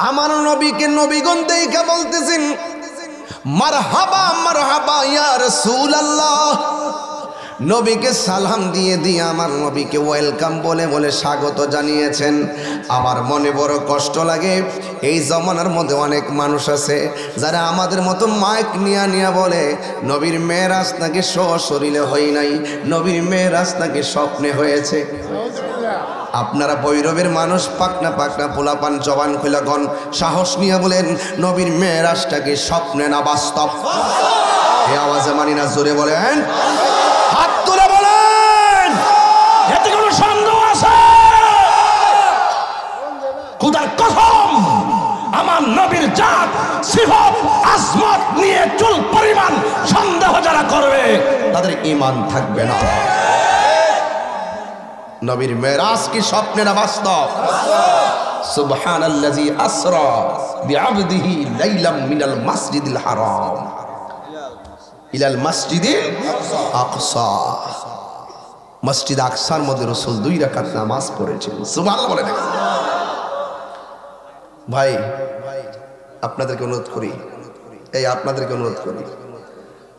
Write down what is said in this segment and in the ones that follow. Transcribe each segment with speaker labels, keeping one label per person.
Speaker 1: আমার নবীকে নবীগণ দেখে বলতেছেন মারহাবা মারহাবা ইয়া রাসূলুল্লাহ। নবীকে সালাম দিয়ে দিয়ে আমার নবীকে ওয়েলকাম বলে বলে স্বাগত জানিয়েছেন। আমার মনে বড় কষ্ট লাগে, এই জমানার মধ্যে অনেক মানুষ আছে যারা আমাদের মতো মাইক নিয়া বলে নবীর মেরাজ নাকি সশরীরে হয় নাই, নবীর মেরাজ নাকি স্বপ্নে হয়েছে। আপনারা ভৈরবের মানুষ, পাকনা পাকনা পোলাপান জবান খুলে গন সাহস নিয়ে বলেন নবীর মেরাজটাকে স্বপ্নে না বাস্তব? এই আওয়াজে মানি না, জোরে বলেন, হাত তুলে বলেন, এতে কোনো সন্দেহ আছে? খোদার কসম, আমার নবীর জাত সিফত আজমত নিয়ে চুল পরিমাণ সন্দেহ যারা করবে তাদের ঈমান থাকবে না। নবীর মেরাজ কি স্বপ্নে না বাস্তব? সুবহানাল্লাযী আসরা বিআবদিহি লাইলাম মিনাল মাসজিদিল হারাম ইলাল মাসজিদিল আকসা। মসজিদ আকসার মধ্যে রাসূল 2 রাকাত নামাজ পড়েছেন। সুবহানাল্লাহ বলেন। ভাই আপনাদেরকে অনুরোধ করি,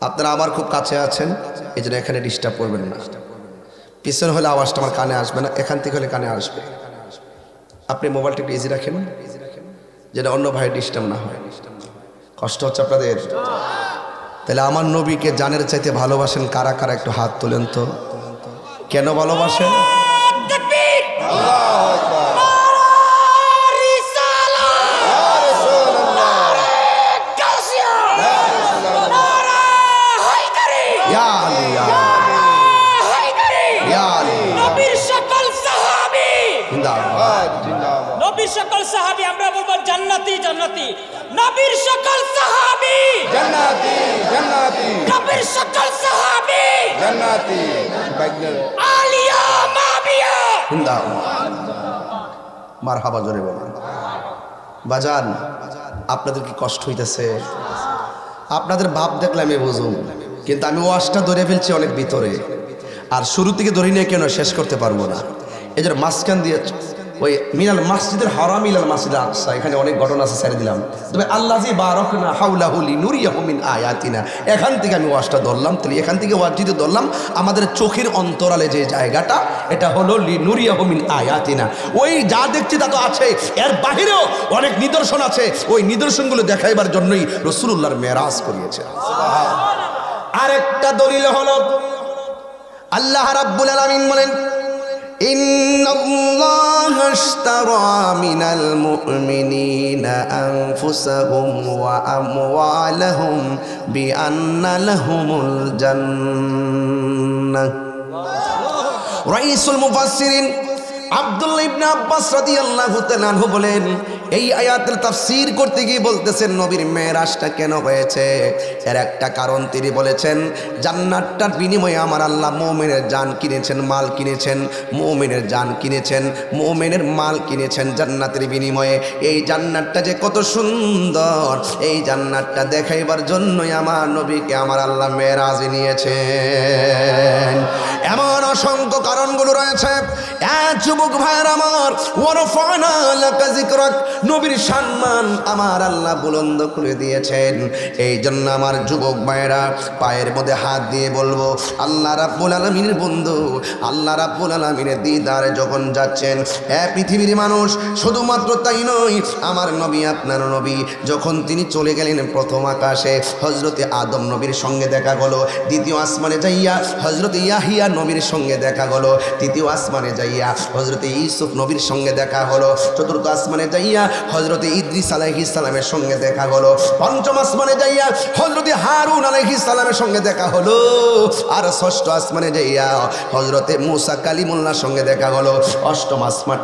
Speaker 1: আপনারা আমার খুব কাছে আছেন, এই জন্য এখানে ডিস্টার্ব করবেন না। পিছন হলে আওয়াজটা আমার কানে আসবে না, এখান থেকে হলে কানে আসবে। আপনি মোবাইলটা একটু ইজি রাখেন যেন অন্য ভাই ডিস্টার্ব না হয়। কষ্ট হচ্ছে আপনাদের? তাহলে আমার নবীকে জানের চাইতে ভালোবাসেন কারা কারা? একটু হাত তোলেন তো। কেন ভালোবাসেন?
Speaker 2: নবীর সকল সাহাবী, আমরা বলবো জান্নাতি জান্নাতি। নবীর সকল সাহাবী জান্নাতি জান্নাতি। নবীর সকল সাহাবী জান্নাতি। আলিয়া মাবিয়া
Speaker 1: জিন্দাবাদ। মারহাবা, জোরে বলুন। বাজান, আপনাদের কি কষ্ট হইতেছে? আপনাদের ভাব দেখলে আমি বুঝুন, কিন্তু আমি ওয়াজটা ধরে ফেলছি অনেক ভিতরে, আর শুরু থেকে ধরে নিয়ে কেন শেষ করতে পারবো না। এই যে মাঝখান দিয়ে ওই মিনাল মসজিদের হারাম ইলাল মাসজিদিল আকসা, এখানে অনেক ঘটনা আছে, ছেড়ে দিলাম। তবে আল্লাযী বারাকনা হাওলাহু লিনুরিয়াহু মিন আয়াতিনা, এখান থেকে আমি ওয়াজটা ধরলাম। তাহলে এখান থেকে ওয়াজ যদি ধরলাম, আমাদের চোখের অন্তরালে যে জায়গাটা, এটা হলো লিনুরিয়াহু মিন আয়াতিনা। ওই যা দেখছি তা তো আছে, এর বাহিরেও অনেক নিদর্শন আছে। ওই নিদর্শনগুলো দেখাইবার জন্যই রাসূলুল্লাহর মেরাজ করিয়েছে। আরেকটা দলিল হলো আল্লাহ রাব্বুল আলামিন বলেন ইন্নাল্লাহা আশতারা মিনাল মুমিনিনা আনফুসাহুম ওয়া আমওয়ালাহুম বিআন্না লাহুমুল জান্নাহ। রাইসুল মুফাসসিরিন আব্দুল্লাহ ইবনে আব্বাস রাদিয়াল্লাহু তাআলা আনহু বলেন, এই আয়াতের তাফসীর করতে গিয়ে বলতেছেন নবীর মেরাজটা কেন হয়েছে, এর একটা কারণ তিনি বলেছেন, জান্নাতটার বিনিময়ে আমার আল্লাহ মুমিনের জান কিনেছেন, মাল কিনেছেন, মুমিনের জান কিনেছেন, মুমিনের মাল কিনেছেন জান্নাতের বিনিময়ে। এই জান্নাতটা যে কত সুন্দর, এই জান্নাতটা দেখাইবার জন্যই আমার নবীকে আমার আল্লাহ মেরাজে নিয়েছেন। এমন অসংখ্য কারণগুলো রয়েছে। যুবক ভাইয়ের আমার, ওয়ারফা'না লাকা যিকরাক, নবীর সম্মান আমার আল্লাহ বুলন্দ করে দিয়েছেন। এই জন্য আমার যুবক ভাইয়েরা পায়ের মধ্যে হাত দিয়ে বলবো, আল্লাহ রাব্বুল আলামিনের বন্ধু, আল্লাহ রাব্বুল আলামিনের দিদারে যখন যাচ্ছেন, পৃথিবীর মানুষ, শুধুমাত্র তাই নয়, আমার নবী, আপনার নবী, যখন তিনি চলে গেলেন প্রথম আকাশে, হযরতে আদম নবীর সঙ্গে দেখা হলো। দ্বিতীয় আসমানে যাইয়া হযরতে ইয়াহিয়া নবীর সঙ্গে দেখা হলো। তৃতীয় আসমানে যাইয়া হযরতে ইউসুফ নবীর সঙ্গে দেখা হলো। চতুর্থ আসমানে যাইয়া হযরতে ইদ্রিস আলাইহিস সালামের সঙ্গে দেখা হলো। পঞ্চম আসমানে যাইয়া হযরতে হারুন আলাইহিস সালামের সঙ্গে দেখা হলো। আর ষষ্ঠ আসমানে যাইয়া হযরতে মুসা কালিমুল্লাহর সঙ্গে দেখা হলো।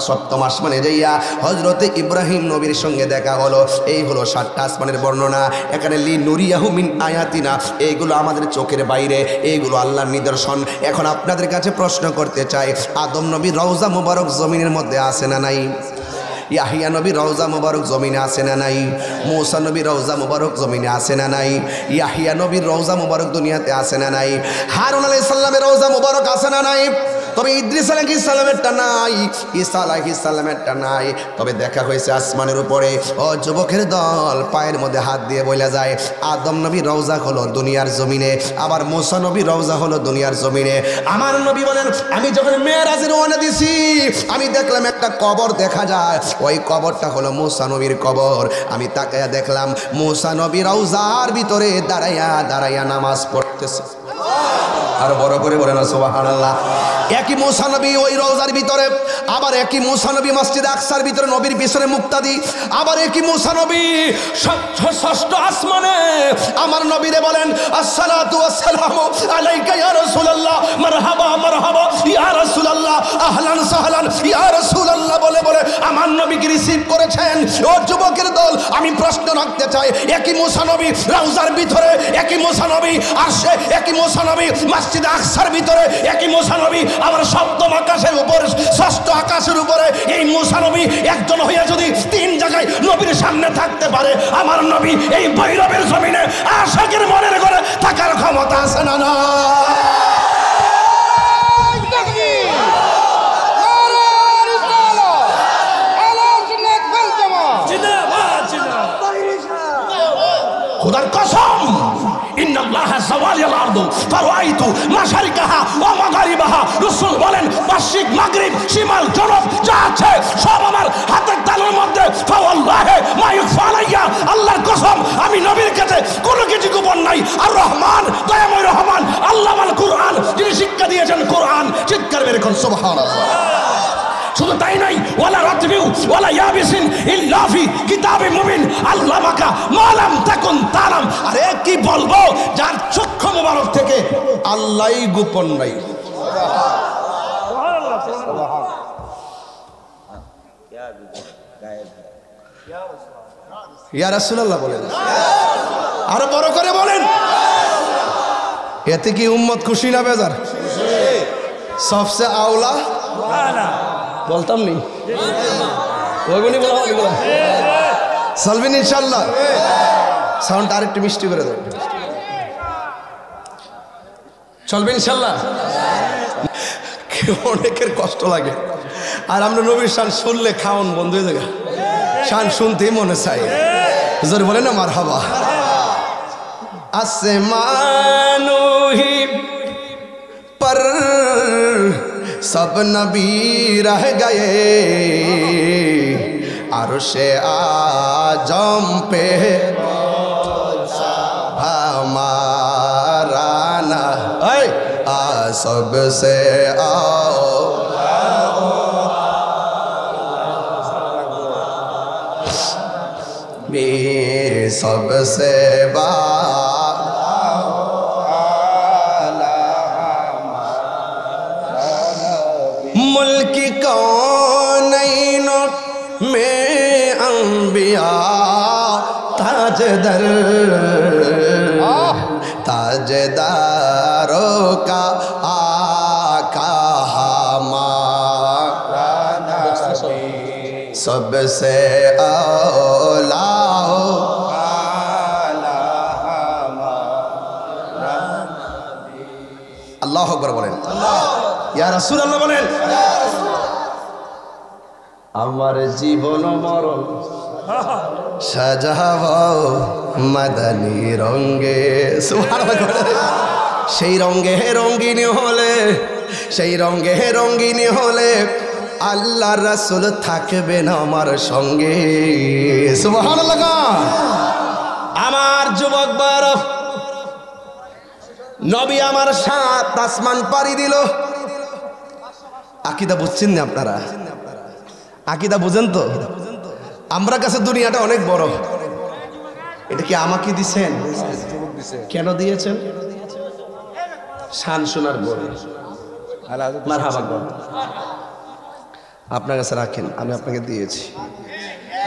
Speaker 1: সপ্তম আসমানে যাইয়া হযরতে ইব্রাহিম নবীর সঙ্গে দেখা হলো। এই হলো 7টা আসমানের বর্ণনা। এখানে লিনুরিয়াহু মিন আয়াতিনা, এইগুলো আমাদের চোখের বাইরে, এইগুলো আল্লাহর নিদর্শন। এখন আপনাদের কাছে প্রশ্ন করতে চাই, আদম নবী রওজা মুবারক জমিনের মধ্যে আছে না নাই? ইয়াহিয়া নবী রওজা মুবারক জমিনে আছে না নাই? মুসা নবী রওজা মুবারক জমিনে আছে না নাই? ইয়াহিয়া নবীর রওজা মুবারক দুনিয়াতে আছে না নাই? হারুন আলাইহিস সালামের রওজা মুবারক আছে না নাই? তবে ইদ্রিস আলাইহিস সালামেরটা নাই, ঈসা আলাইহিস সালামেরটা নাই। তবে দেখা হয়েছে আসমানের উপরে। ও যুবকের দল, পায়ের মধ্যে হাত দিয়ে বলে যায় আদম নবী রওজা হলো দুনিয়ার জমিনে, আবার মুসা নবী রওজা হলো দুনিয়ার জমিনে। আমার নবী বলেন আমি যখন মেরাজে রওনা দিছি আমি দেখলাম একটা কবর দেখা যায়, ওই কবরটা হলো মুসা নবীর কবর। আমি তাকায়া দেখলাম মুসা নবী রওজার ভিতরে দাঁড়াইয়া দাঁড়াইয়া নামাজ পড়তেছে। আর বড় করে বলেন সুবহানাল্লাহ। একই মুসা নবী ওই রওজার ভিতরে, আবার একই মুসা নবী মসজিদ আকসার ভিতরে নবীর পিছনে মুক্তাদি, আবার একই মুসা নবী ষষ্ঠ আসমানে আমার নবীরে বলেন আসসালাতু ওয়াসসালামু আলাইকা ইয়া রাসূলুল্লাহ, মারহাবা মারহাবা ইয়া রাসূলুল্লাহ, আহলান সাহলান ইয়া রাসূলুল্লাহ বলে বলে আমার নবীকে রিসিভ করেছেন। ও যুবকের দল, আমি প্রশ্ন রাখতে চাই, একই মুসা নবী রওজার ভিতরে, একই মুসা নবী আরশে, একই মুসা নবী মসজিদ আকসার ভিতরে, একই মুসা নবী আবার সপ্তম আকাশের উপরে, ষষ্ঠ আকাশের উপরে। এই মুসা নবী একজন হইয়া যদি তিন জায়গায় নবীর সামনে থাকতে পারে, আমার নবী এই ভৈরবের জমিনে আশাকের মনের ঘরে থাকার ক্ষমতা আছে না? না। খুদার কসম, ইন্নাল্লাহা যাওয়ালিল আরদ ফারাআইতু মাশারিকাহা ওয়া মাগারিবাহা। রাসূল বলেন মাশরিক মাগরিব শিমাল জনব যা আছে সব আমার হাতের তালুর মধ্যে। ফাওয়াল্লাহি মা ইউখফা আলাইয়া, আল্লাহর কসম আমি নবীর কাছে কোনো কিছু গোপন নাই। আর রহমান, দয়াময় রহমান, আল্লামাল কুরআন, যিনি শিক্ষা দিয়েছেন কোরআন। চিৎকার মেরে কোন সুবহানাল্লাহ। শুধু তাই নাই, ওয়ালা রাতবিউ ওয়ালা ইয়াবিসিন ইল্লা ফি কিতাবে মুবিন আল্লামাকা মা লাম তাকুন তালাম। আরে কি বলবো, যার চক্ষু মোবারক থেকে আল্লাহই গোপন নাই। সুবহানাল্লাহ সুবহানাল্লাহ। ইয়া রাসূলুল্লাহ বলেন, আরো বড় করে বলেন। এতে কি উম্মত খুশি না বেজার? সবচেয়ে আওলা বলতাম নি, চলবেন ইনশাল্লাহ। সাউন্ড আরেকটু মিষ্টি করে দেবেন, চলবে ইনশাল্লাহ। অনেকের কষ্ট লাগে, আর আমরা নবীর শান শুনলে খাওয়ান বন্ধ হয়ে যায়, শান শুনতেই মনে চাই। জোরে বলে না মারহাবা। আসমানুহি पर सब नबी रह गए, अर्शे आजम पे हमारा ना सबसे आओ सबसे बा मुल्की कौनैनो में अंबिया ताजदर ताजदारों का आका हमारा नबी सबसे औला अल्लाह अकबर बोलें, ইয়া রাসূলুল্লাহ বলেন, আমার জীবন মরণ সাজাও মাদানী রঙে। সুবহানাল্লাহ। সেই রঙে রঙিনী হলে, সেই রঙে রঙিনী হলে আল্লাহ রাসূল থাকবেন আমার সঙ্গে। সুবহানাল্লাহ। আমার যুবক বার নবী আমার 7 আসমান পাড়ি দিল। আকিদা বুঝছেন না আপনারা? আকিদা বুঝেন তো? আমরা কাছে দুনিয়াটা অনেক বড়। এটা কি আমাকে দিছেন? কেন দিয়েছেন? শান শোনার বলে মারহাবা। আপনার কাছে রাখেন, আমি আপনাকে দিয়েছি,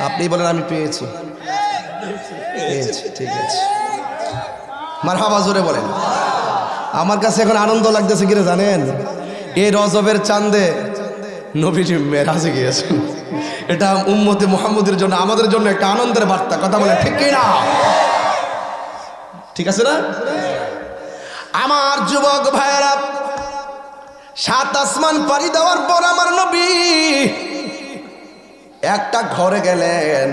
Speaker 1: আপনি বলেন আমি পেয়েছি। ঠিক আছে, মারহাবা জোরে বলেন। আমার কাছে এখন আনন্দ লাগতেছে কিনা জানেন? এই রজবের চাঁদে নবীজি মেরাজে গিয়েছেন। এটা উম্মতে মুহাম্মদের জন্য, আমাদের জন্য একটা আনন্দের বার্তা। কথা বলে ঠিক কিনা? ঠিক আছে না? আমার যুবক ভাইয়েরা, সাত আসমান পাড়ি দেওয়ার পর আমার নবী একটা ঘরে গেলেন,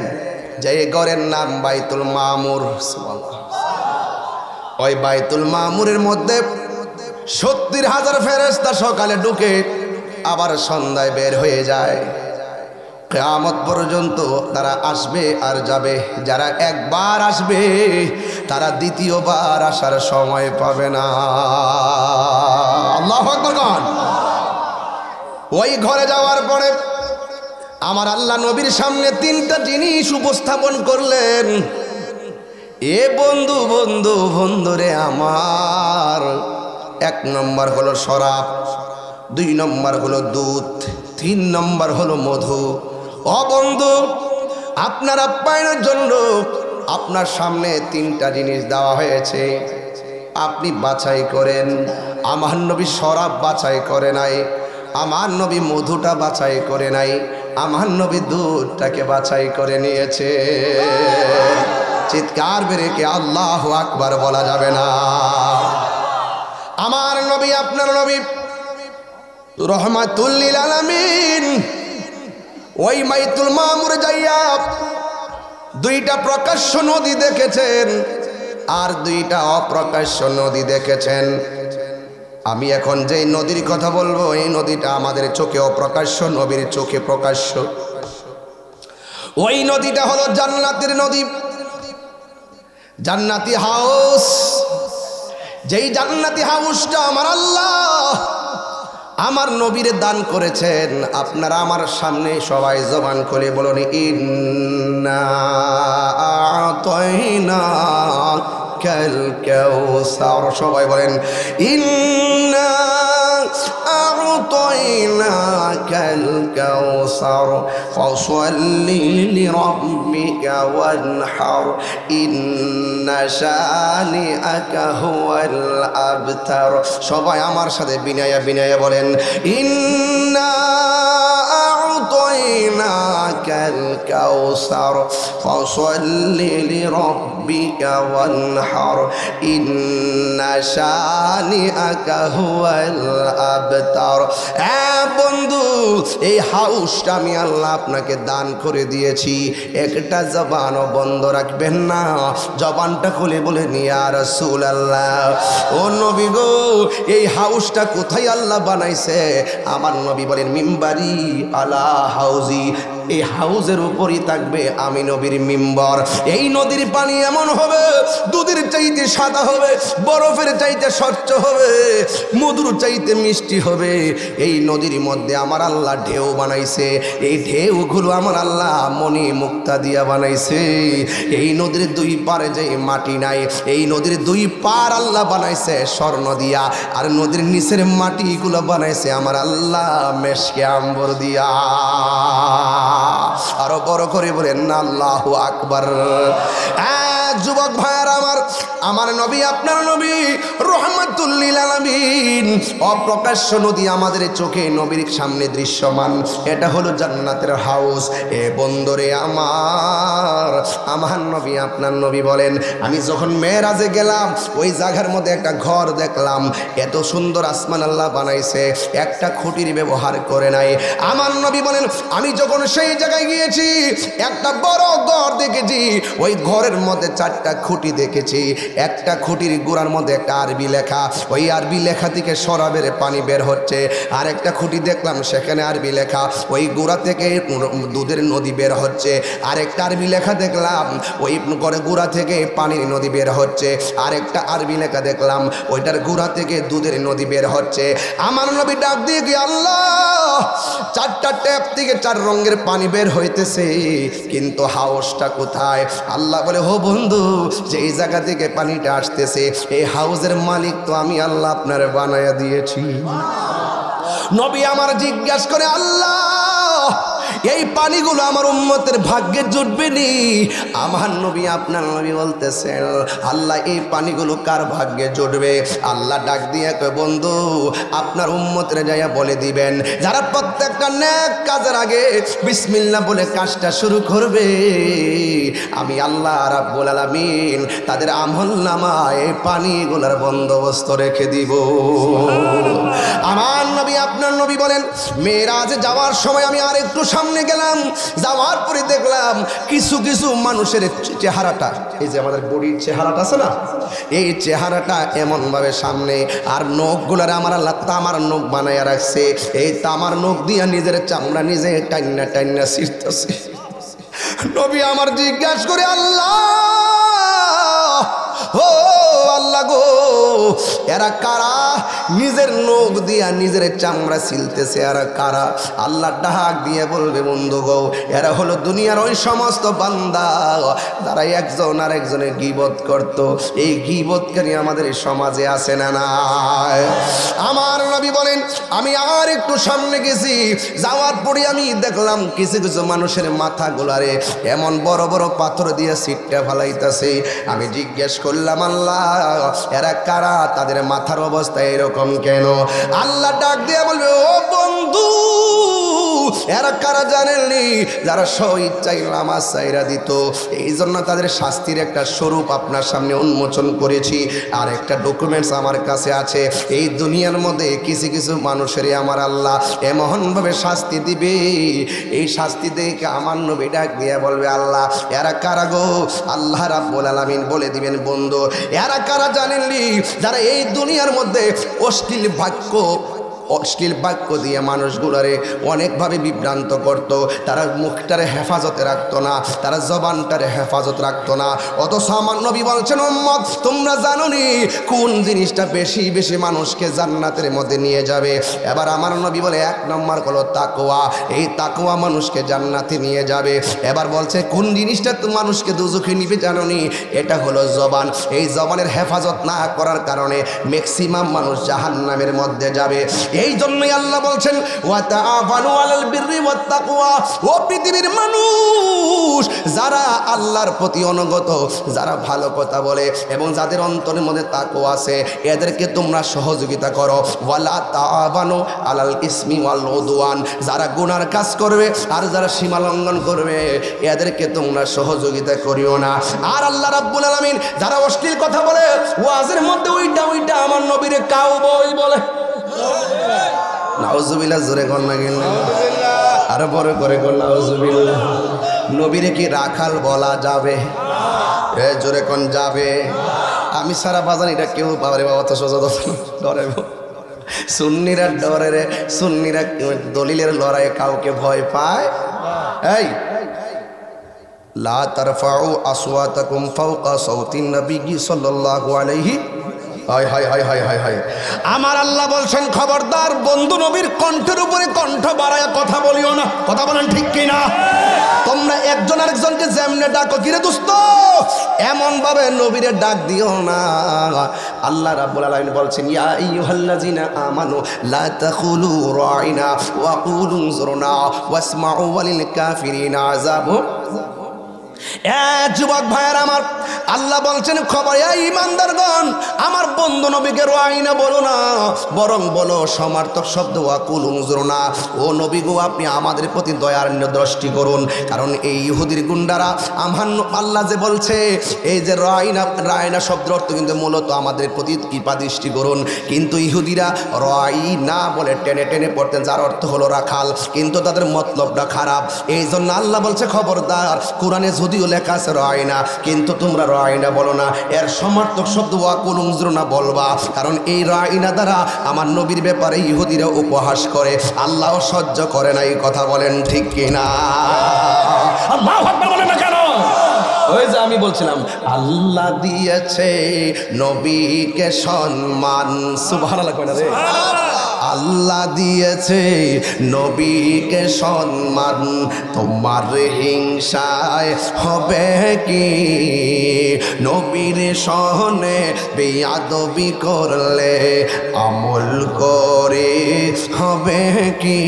Speaker 1: যে ঘরের নাম বাইতুল মামুর। ওই বাইতুল মামুরের মধ্যে 70,000 ফেরেশতা সকালে ঢুকে আবার সন্ধ্যায় বের হয়ে যায়। কিয়ামত পর্যন্ত তারা আসবে আর যাবে। যারা একবার আসবে তারা দ্বিতীয়বার আসার সময় পাবে না। আল্লাহু আকবার কোন। ওই ঘরে যাওয়ার পরে আমার আল্লাহ নবীর সামনে 3টা জিনিস উপস্থাপন করলেন। এ বন্ধু বন্ধু বন্ধুরে আমার, 1 নম্বর হলো শরাব, 2 নম্বর হলো দুধ, 3 নম্বর হলো মধু। ও বন্ধু, আপনার আপ্যায়নের জন্য আপনার সামনে 3টা জিনিস দেওয়া হয়েছে, আপনি বাছাই করেন। আমার নবী শরাব বাছাই করে নাই, আমার নবী মধুটা বাছাই করে নাই, আমার নবী দুধটাকে বাছাই করে নিয়েছে। চিৎকার বেড়ে কে আল্লাহু আকবার বলা যাবে না? আমার নবী আপনার নবী রহমাতুল লিল আলামিন ওই বাইতুল মামুর যাইয়া 2টা প্রকাশ্য নদী দেখেছেন আর 2টা অপ্রকাশ্য নদী দেখেছেন। আমি এখন যেই নদীর কথা বলবো এই নদীটা আমাদের চোখে অপ্রকাশ্য, নবীর চোখে প্রকাশ্য। ওই নদীটা হলো জান্নাতের নদী, জান্নাতি হাউস। যেই জান্নাতি হাউসটা আমার আল্লাহ আমার নবীর দান করেছেন। আপনারা আমার সামনে সবাই জবান খুলে বলুন, ইন্না আ'তাইনাকাল কাউসার। সবাই বলেন, ইন্না আ'তাইনাকাল কাউসার ফাসাল্লি লিরাব্বিকা ওয়ানহার ইন্না শানিআকা হুয়াল আবতার। সবাই আমার সাথে বিনয়ে বিনয়ে বলেন, ইন্না আ'তাইনাকাল কাউসার ফাসাল্লি লিরাব্বিকা ওয়ানহার ইন্না শানিআকা হুয়াল আবতার। বন্ধু, এই হাউসটা আমি আল্লাহ আপনাকে দান করে দিয়েছি, একটা জবানও বন্ধ রাখবেন না। জবানটা খুলে বলেন, ইয়া রাসূলুল্লাহ, ও নবী গো, এই হাউসটা কোথায় আল্লাহ বানাইছে? আমার নবী বলেন, মিম্বারি আলা হাউজি। এই হাউজের উপরই থাকবে আমি নবীর মিম্বর। এই নদীর পানি এমন হবে, দুধের চাইতে সাদা হবে, বরফের চাইতে স্বচ্ছ হবে, মধুর চাইতে মিষ্টি হবে। এই নদীর মধ্যে আমার আল্লাহ ঢেউ বানাইছে, এই ঢেউগুলো আমার আল্লাহ মণি মুক্তা দিয়া বানাইছে। এই নদীর 2 পারে যে মাটি নাই, এই নদীর 2 পার আল্লাহ বানাইছে স্বর্ণ দিয়া, আর নদীর নিচের মাটিগুলো বানাইছে আমার আল্লাহ মেশকে আম্বর দিয়া। আরো বড় করে বলেন না আল্লাহু আকবার। যুবক ভাইয়ার আমার নবী আপনার নবী রহমাতুল লিল আলামিন, অপ্রকাশ্য নদী আমাদের চোখে নবীর সামনে দৃশ্যমান। এটা হলো জান্নাতের হাউস। এ বন্ধুরে আমার নবী আপনার নবী বলেন, আমি যখন মেরাজে গেলাম ওই জায়গার মধ্যে একটা ঘর দেখলাম, এত সুন্দর আসমান আল্লাহ বানাইছে, একটা খুঁটির ব্যবহার করে নাই। আমার নবী বলেন, আমি যখন সেই জায়গায় গিয়েছি একটা বড় ঘর দেখেছি, ওই ঘরের মধ্যে 4টা খুঁটি দেখেছি। একটা খুঁটির গোড়ার মধ্যে একটা আরবি লেখা, ওই আরবি লেখা থেকে শরাবের পানি বের হচ্ছে। আর একটা খুঁটি দেখলাম সেখানে আরবি লেখা, ওই গোড়া থেকে দুধের নদী বের হচ্ছে। আর একটা আরবি লেখা দেখলাম, ওই গোড়া থেকে পানির নদী বের হচ্ছে। আর একটা আরবি লেখা দেখলাম, ওইটার গোড়া থেকে দুধের নদী বের হচ্ছে। আমার নবী ডাক দিয়ে কি, আল্লাহ, 4টা ট্যাপ থেকে 4 রঙের পানি বের হইতেছে, কিন্তু হাউসটা কোথায়? আল্লাহ বলে, হো বন্ধু, যেই জায়গা থেকে পানিটা আসতেছে এই হাউজের মালিক তো আমি আল্লাহ আপনার বানায়া দিয়েছি। নবী আমার জিজ্ঞাসা করে, আল্লাহ, এই পানিগুলো আমার উম্মতের ভাগ্যে জুটবে নি? আমার নবী আপনার নবী বলতেছেন, আল্লাহ, এই পানিগুলো কার ভাগ্যে জুটবে? আল্লাহ ডাক দিয়ে কয়, বন্ধু, আপনার উম্মতের যাইয়া বলে দিবেন, যারা প্রত্যেকটা নেক কাজের আগে বিসমিল্লাহ বলে কাজটা শুরু করবে, আমি আল্লাহ রাব্বুল আলামিন তাদের আমলনামায় পানিগুলোর বন্দোবস্ত রেখে দিব। আমার নবী আপনার নবী বলেন, মেরাজে যাওয়ার সময় আমি আর একটু সামনে গেলাম, যাওয়ার পরে দেখলাম কিছু কিছু মানুষের চেহারাটা, এই যে আমাদের বডির চেহারাটা আছে না, এই চেহারাটা এমনভাবে সামনে, আর নখগুলার আমার আল্লাহ তামার নখ বানাইয়া রাখছে। এই তামার নখ দিয়া নিজের চামড়া নিজে টাইনা টাইনা ছিঁড়তেছে। নবী আমার জিজ্ঞাসা করে, আল্লাহ ও আল্লাহ গো, এরা কারা? নিজের নখ দিয়া নিজের চামড়া ছিলতেছে, এরা কারা? আল্লাহ ডাক দিয়ে বলবে, বন্ধু গো, এরা হলো দুনিয়ার ওই সমস্ত বান্দা যারা একজন আর একজনের গীবত করত। এই গীবতকারী আমাদের সমাজে আছে না নাই? আমার নবী বলেন, আমি আর একটু সামনে গেছি, যাওয়ার পরে আমি দেখলাম কিছু কিছু মানুষের মাথা গোলারে এমন বড় বড় পাথর দিয়ে সিটটা ফালাইতেছে। আমি জিজ্ঞেস করলাম, আল্লাহ এরা কারা? তাদের মাথার অবস্থা এরকম কেন? আল্লাহ ডাক দিয়ে বলবে, ও বন্ধু, এরা কারা জানেননি? যারা স্বইচ্ছায় নামাজ ছাইরা দিত। এই জন্য তাদের শাস্তির একটা স্বরূপ আপনার সামনে উন্মোচন করেছি। আর একটা ডকুমেন্টস আমার কাছে আছে। এই দুনিয়ার মধ্যে কিছু কিছু মানুষেরই আমার আল্লাহ এমনভাবে শাস্তি দিবে, এই শাস্তি দেখে আমার নবী ডাক দিয়ে বলবে, আল্লাহ এরা কারা গো? আল্লাহ রাব্বুল আলামিন বলে দিবেন, বন্ধু এরা কারা জানেননি? যারা এই দুনিয়ার মধ্যে অশ্লীল বাক্য দিয়ে মানুষগুলারে অনেকভাবে বিভ্রান্ত করত। তারা মুখটারে হেফাজতে রাখতো না, তারা জবানটারে হেফাজত রাখতো না। অথচ আমার নবী বলছেন, উম্মত তোমরা জানো নি কোন জিনিসটা বেশি বেশি মানুষকে জান্নাতের মধ্যে নিয়ে যাবে? এবার আমার নবী বলে, এক নম্বর হলো তাকওয়া। এই তাকওয়া মানুষকে জান্নাতে নিয়ে যাবে। এবার বলছে, কোন জিনিসটা তো মানুষকে দুজখে নিবে জানো নি? এটা হলো জবান। এই জবানের হেফাজত না করার কারণে ম্যাক্সিমাম মানুষ জাহান্নামের মধ্যে যাবে। এই জন্যই আল্লাহ বলছেন, ওয়া তাআওয়ানু আলাল বিররি ওয়াত তাকওয়া। ও পৃথিবীর মানুষ, যারা আল্লাহর প্রতি অনুগত, যারা ভালো কথা বলে এবং যাদের অন্তরের মধ্যে তাকওয়া আছে, এদেরকে তোমরা সহযোগিতা করো। ওয়ালা তাআওয়ানু আলাল ইসমি ওয়াল উদওয়ান। যারা গুনার কাজ করবে আর যারা সীমা লঙ্ঘন করবে, এদেরকে তোমরা সহযোগিতা করিও না। আর আল্লাহ রাব্বুল আলামিন যারা অশ্লীল কথা বলে, ওয়াজের মধ্যে ওইটা আমার নবীরে কাউবয় বলে। নাউজুবিল্লাহ, জোরে কর না গেল, আরো বড় করে কর নাউজুবিল্লাহ। নবীরে কি রাখাল বলা যাবে? জোরে কোন যাবে? আমি সারা বাজার এটা কেউ বাবারে বাবা তো সোজা ডরে, সুন্নিরা ডরে রে, সুন্নিরা দলিলের লড়াইয়ে কাউকে ভয় পায়। এই লা তারফাউ আসওয়াতাকুম ফাওকা সাওতিন নবী সাল্লাল্লাহু আলাইহি। হায় হায় হায় হায় হায় হায়। আমার আল্লাহ বলছেন, খবরদার বন্ধু নবীর কণ্ঠের উপরে কণ্ঠ বাড়ায় কথা বলিও না। কথা বলেন ঠিক কিনা? তোমরা একজন আরেকজনকে যেমনে ডাকো, কিরে দোস্ত, এমন ভাবে নবীরে ডাক দিও না। আল্লাহ রাব্বুল আলামিন বলছেন, ইয়া আইয়ুহাল্লাযিনা আমানু লা তাকুলু রাইনা ওয়া কুলু যুরনা ওয়াসমাউ ওয়ালিল কাফিরিনা আযাবু। যুবক ভাইয়ের আমার, আল্লাহ বলছেন, খবর ঈমানদারগণ, আমার বন্ধু নবীকে রাইনা বলো না, বরং বলো সমার্থক শব্দ ওয়াকুল উনজুরনা। ও নবী গো, আপনি আমাদের প্রতি দয়ার দৃষ্টি করুন। কারণ এই ইহুদির গুন্ডারা আমার আল্লাহ যে বলছে, এই যে রাইনা শব্দ অর্থ কিন্তু মূলত আমাদের প্রতি কৃপা দৃষ্টি করুন। কিন্তু ইহুদিরা রাইনা বলে টেনে টেনে পড়তেন, যার অর্থ হলো রাখাল, কিন্তু তাদের মতলবটা খারাপ। এই জন্য আল্লাহ বলছে, খবরদার, কোরআনে যদিও লেখা আছে রাইনা, কিন্তু তোমরা রাইনা বলো না, এর সমার্থক শব্দ ওয়াকুল উনজুরনা বলবা। কারণ এই রাইনা দ্বারা আমার নবীর ব্যাপারে ইহুদিরা উপহাস করে, আল্লাহ সহ্য করে না। এই কথা বলেন ঠিক কিনা? আল্লাহু আকবার বলেন না কেন? ওই যে আমি বলছিলাম, আল্লাহ দিয়েছে নবীকে সম্মান। সুবহানাল্লাহ কয় না রে? আল্লাহ দিয়েছে নবীকে সম্মান, তোমার হিংসায় হবে কি? নবীর সহনে বেয়াদবি করলে আমল করে হবে কি?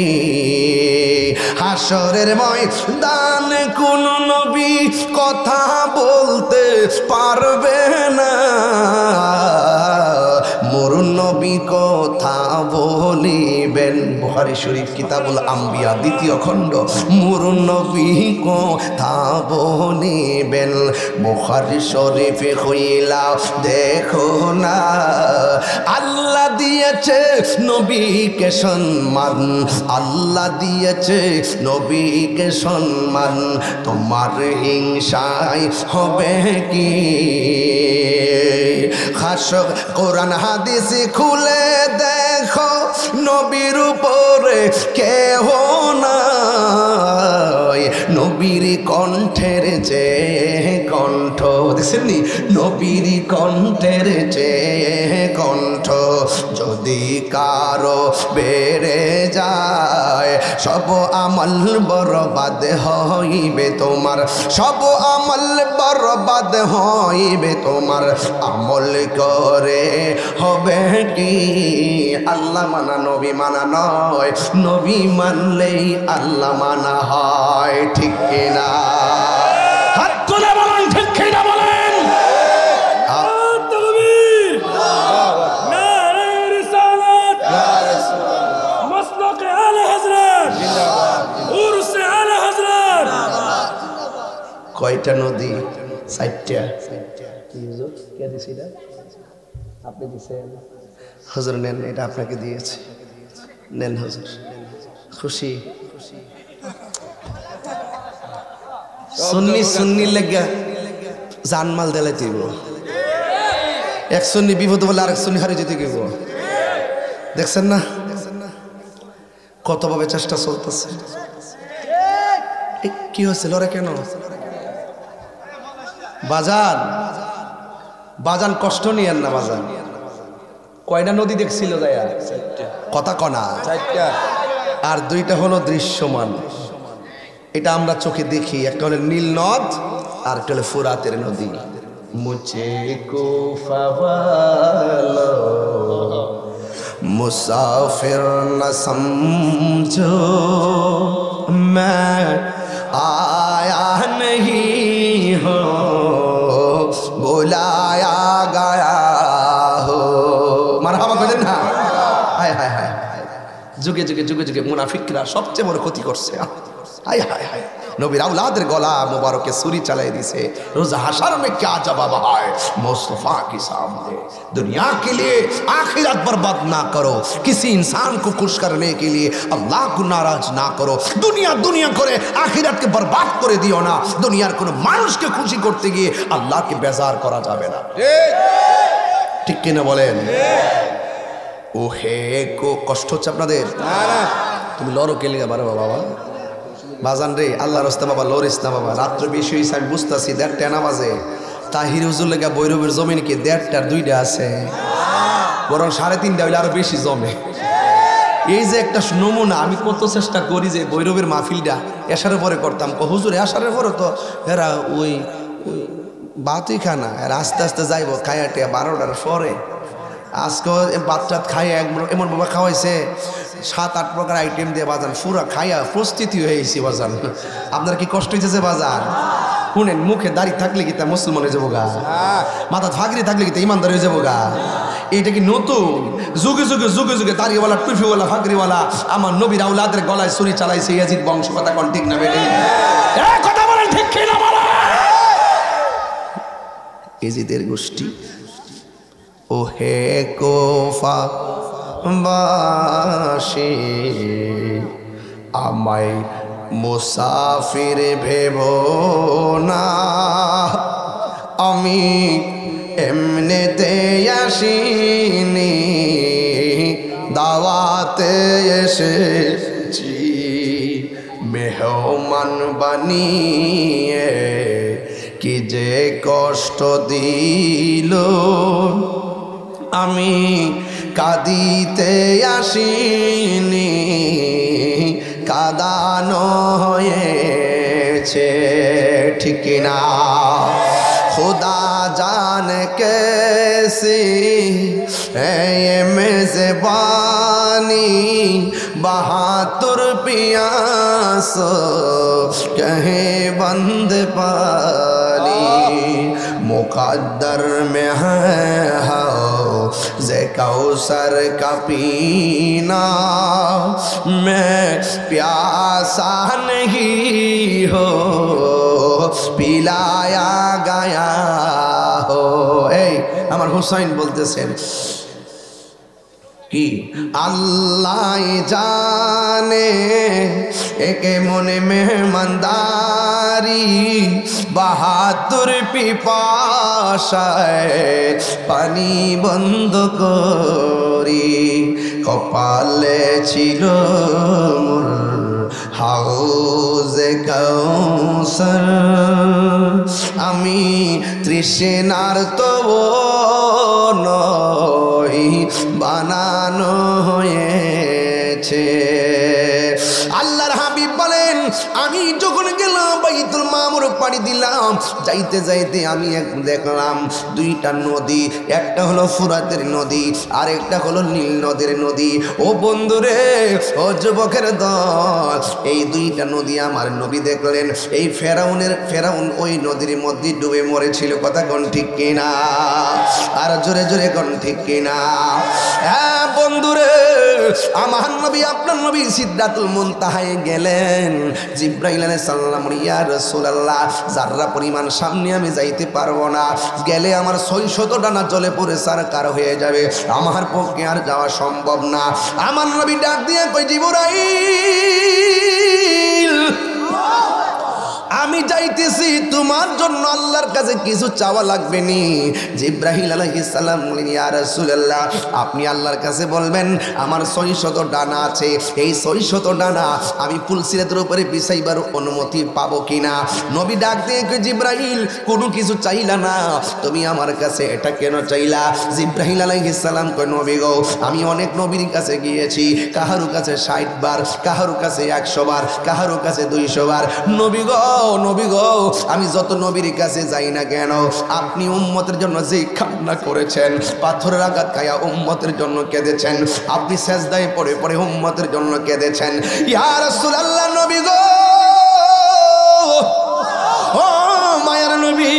Speaker 1: হাসরের ময়দান কোন নবী কথা বলতে পারবে না, মোর নবী কথা বলিবেন বুখারী শরীফ কিতাবুল আম্বিয়া 2য় খণ্ড মোর নবী কথা বলিবেন বুখারী শরীফে হইলা দেখো না আল্লাহ দিয়েছে নবীকে সম্মান আল্লাহ দিয়েছে নবীকে সম্মান তোমার হিংসায় হবে কি খাস কোরআন হাদিস খুলে দেখো নবীর উপরে কেহ নাই নবীর কণ্ঠের যে কণ্ঠ দেখছেননি নবীর কণ্ঠের যে কণ্ঠ যদি কারো বেড়ে যায় সব আমল বরবাদ হইবে তোমার সব আমল বরবাদ হইবে তোমার আমল করে হবে কি আল্লাহ মানা নবী মানা নয় নবী মানলেই আল্লাহ মানা হয় ঠিক কিনা হাত তুলে বলেন ঠিক কিনা বলেন
Speaker 2: তাকবীর নারে রিসালাত মাসলাক আলে হযরত উরস আলে হযরত
Speaker 1: কয়টা নদী 4টা কি হুজুর কে দিছে এটা আপনি দিছেন হুজুর নেন এটা আপনাকে দিয়েছে নেন হুজুর খুশি সুন্নি লাগা জানমাল দেলে দিব এক সুন্নি বিপদ বলে আরেক সুন্নি হারিয়ে যেতে গেব দেখছেন না কতভাবে চেষ্টা চলতেছে কি হয়েছিল ওরা কেন বাজান কষ্ট নিয়েন না বাজান কয়টা নদী দেখছিল যায়া কথা কনা 4টা আর 2টা হলো দৃশ্যমান এটা আমরা চোখে দেখি একটা হলো নীল নদ আর একটা হলো ফুরাতের নদী মুঝে কো ফাওয়ালো মুসাফির না সমঝো मैं आया नहीं हो बुलाया गया हो মারহাবা করেন না হায় হায় হায় যুগে যুগে যুগে যুগে মুনাফিকরা সবচেয়ে বড় ক্ষতি করছে হায় হায় হায় নবীর আওলাদের গলা মুবারকে ছুরি চালাই दिसे रोज हशर में क्या जवाब है मुस्तफा के सामने दुनिया के लिए आखिरत बर्बाद ना करो किसी इंसान को खुश करने के लिए अल्लाह को नाराज ना करो दुनिया दुनिया करे आखिरत के बर्बाद করে দিও না দুনিয়ার কোন মানুষকে খুশি করতে গিয়ে আল্লাহকে বেজার করা যাবে না ঠিক কিনা বলেন ও হে কো কষ্ট হচ্ছে আপনাদের না না তুমি লড়ো কে লিগা বাবা বাবা বাজান রে আল্লাহর রাস্তা বাবা লরিস না বাবা রাত্র বেশি হইছে আমি বুঝতাছি 1:30 না বাজে তাহির হুজুর লাগা বৈরবের জমিন কি 1:30 2টা আছে বরং 3:30 হইলে আরো বেশি জমে এই যে একটা নমুনা আমি কত চেষ্টা করি যে বৈরবের মাহফিলটা এশারের পরে করতাম হুজুর এশারের পরে তো এরা ওই বাতই খানা এরা আস্তে আস্তে যাইব খায়াটে 12টার পরে আজকে বাচ্চা খাইয়া এমন বাবা খাওয়াইছে 7-8 প্রকার আইটেম দিয়ে বাজান পুরা খাইয়া প্রস্তুতি হয়েছি বাজান আপনার কি কষ্ট হয়েছে বাজান শুনেন মুখে দাড়ি থাকলে কি তা মুসলমান হয়ে যাবো গা মাথা ফাগরি থাকলে কি তা ইমানদার হয়ে যাবো গা এটা কি নতুন যুগে যুগে যুগে যুগে দাড়িওয়ালা টুপিওয়ালা ফাগরিওয়ালা আমার নবীর আওলাদের গলায় ছুরি চালাইছে ইয়াজিদ বংশ কথা কোন ঠিক না বেটে কথা বলেন ঠিক কি না বলেন ইয়াজিদের গোষ্ঠী ও হে কোফা বাসি আমায় মুসাফির ভেব না আমি এমনিতে আসিনি দাওয়াতে এসেছি মেহমান বানিয়ে কি যে কষ্ট দিল আমি কাঁদিতে আসিনি কাঁদানো হয়েছে ঠিক না खुदा जान कैसी है ये मेज़बानी बहादुर पियास कहे बंद पानी मुकद्दर में है जे कौसर का पीना मैं प्यासा नहीं हो पिलाया गया हो। এই আমার হুসাইন বলতেছেন কি আল্লাহ জানে একে মনে মেহমানদারি বাহাদুর পিপাসায় পানি বন্ধ করি কপালে ছিল মোর হাউজে কাউসার আমি তৃষ্ণার তো নই বানানো হয়েছে। আল্লাহর হাবিব বলেন আমি যখন গেলাম বাইতুল মামুর পাড়ি দিলাম, যাইতে যাইতে আমি দেখলাম দুইটা নদী, একটা হলো ফুরাতের নদী আর একটা হলো নীল নদের নদী। ও বন্ধুরে, ও যুবকের দল, এই দুইটা নদী আমার নবী দেখলেন। এই ফেরাউন ওই নদীর মধ্যে ডুবে মরেছিল। কথা কোন ঠিক কিনা? আর জোরে জোরে কোন ঠিক কিনা? হ্যাঁ বন্ধুরে, আমার নবী আপনার নবী সিদরাতুল মুনতাহায় গেলেন। জিবরাইল আলাইহিস সালাম, ইয়া রাসূলুল্লাহ, যাররা পরিমাণ সামনে আমি যাইতে পারবো না, গেলে আমার 600 ডানা জলে পড়ে সারকার হয়ে যাবে, আমার পক্ষে আর যাওয়া সম্ভব না। আমার নবী ডাক দিয়ে কই, জিবরাইল আমি যাইতেছি, তোমার জন্য আল্লাহর কাছে কিছু চাওয়া লাগবে নি। জিবরাইল আলাইহিস সালাম বলেন, ইয়া রাসূলুল্লাহ, আপনি আল্লাহর কাছে বলবেন আমার 600 ডানা আছে, এই 600 ডানা আমি ফুলসিরাতের উপরে বিছাইবার অনুমতি পাবো কিনা? নবী ডাক দিয়ে কই, জিবরাইল কোনো কিছু চাইলা না, তুমি আমার কাছে এটা কেন চাইলা? জিবরাইল আলাইহিস সালাম কই, নবী গো, আমি অনেক নবীর কাছে গিয়েছি, কাহারো কাছে 60 বার, কাহারো কাছে 100 বার, কাহারো কাছে 200 বার। নবী গো, নবী গো, আমি যত নবীর কাছে যাই না কেন, আপনি উম্মতের জন্য যে কান্না করেছেন, পাথরের আঘাত খায়া উম্মতের জন্য কেঁদেছেন, আপনি সেজদায় পড়ে পড়ে উম্মতের জন্য কেঁদেছেন। ইয়া রাসূলুল্লাহ, নবী গো, ও মায়ার নবী,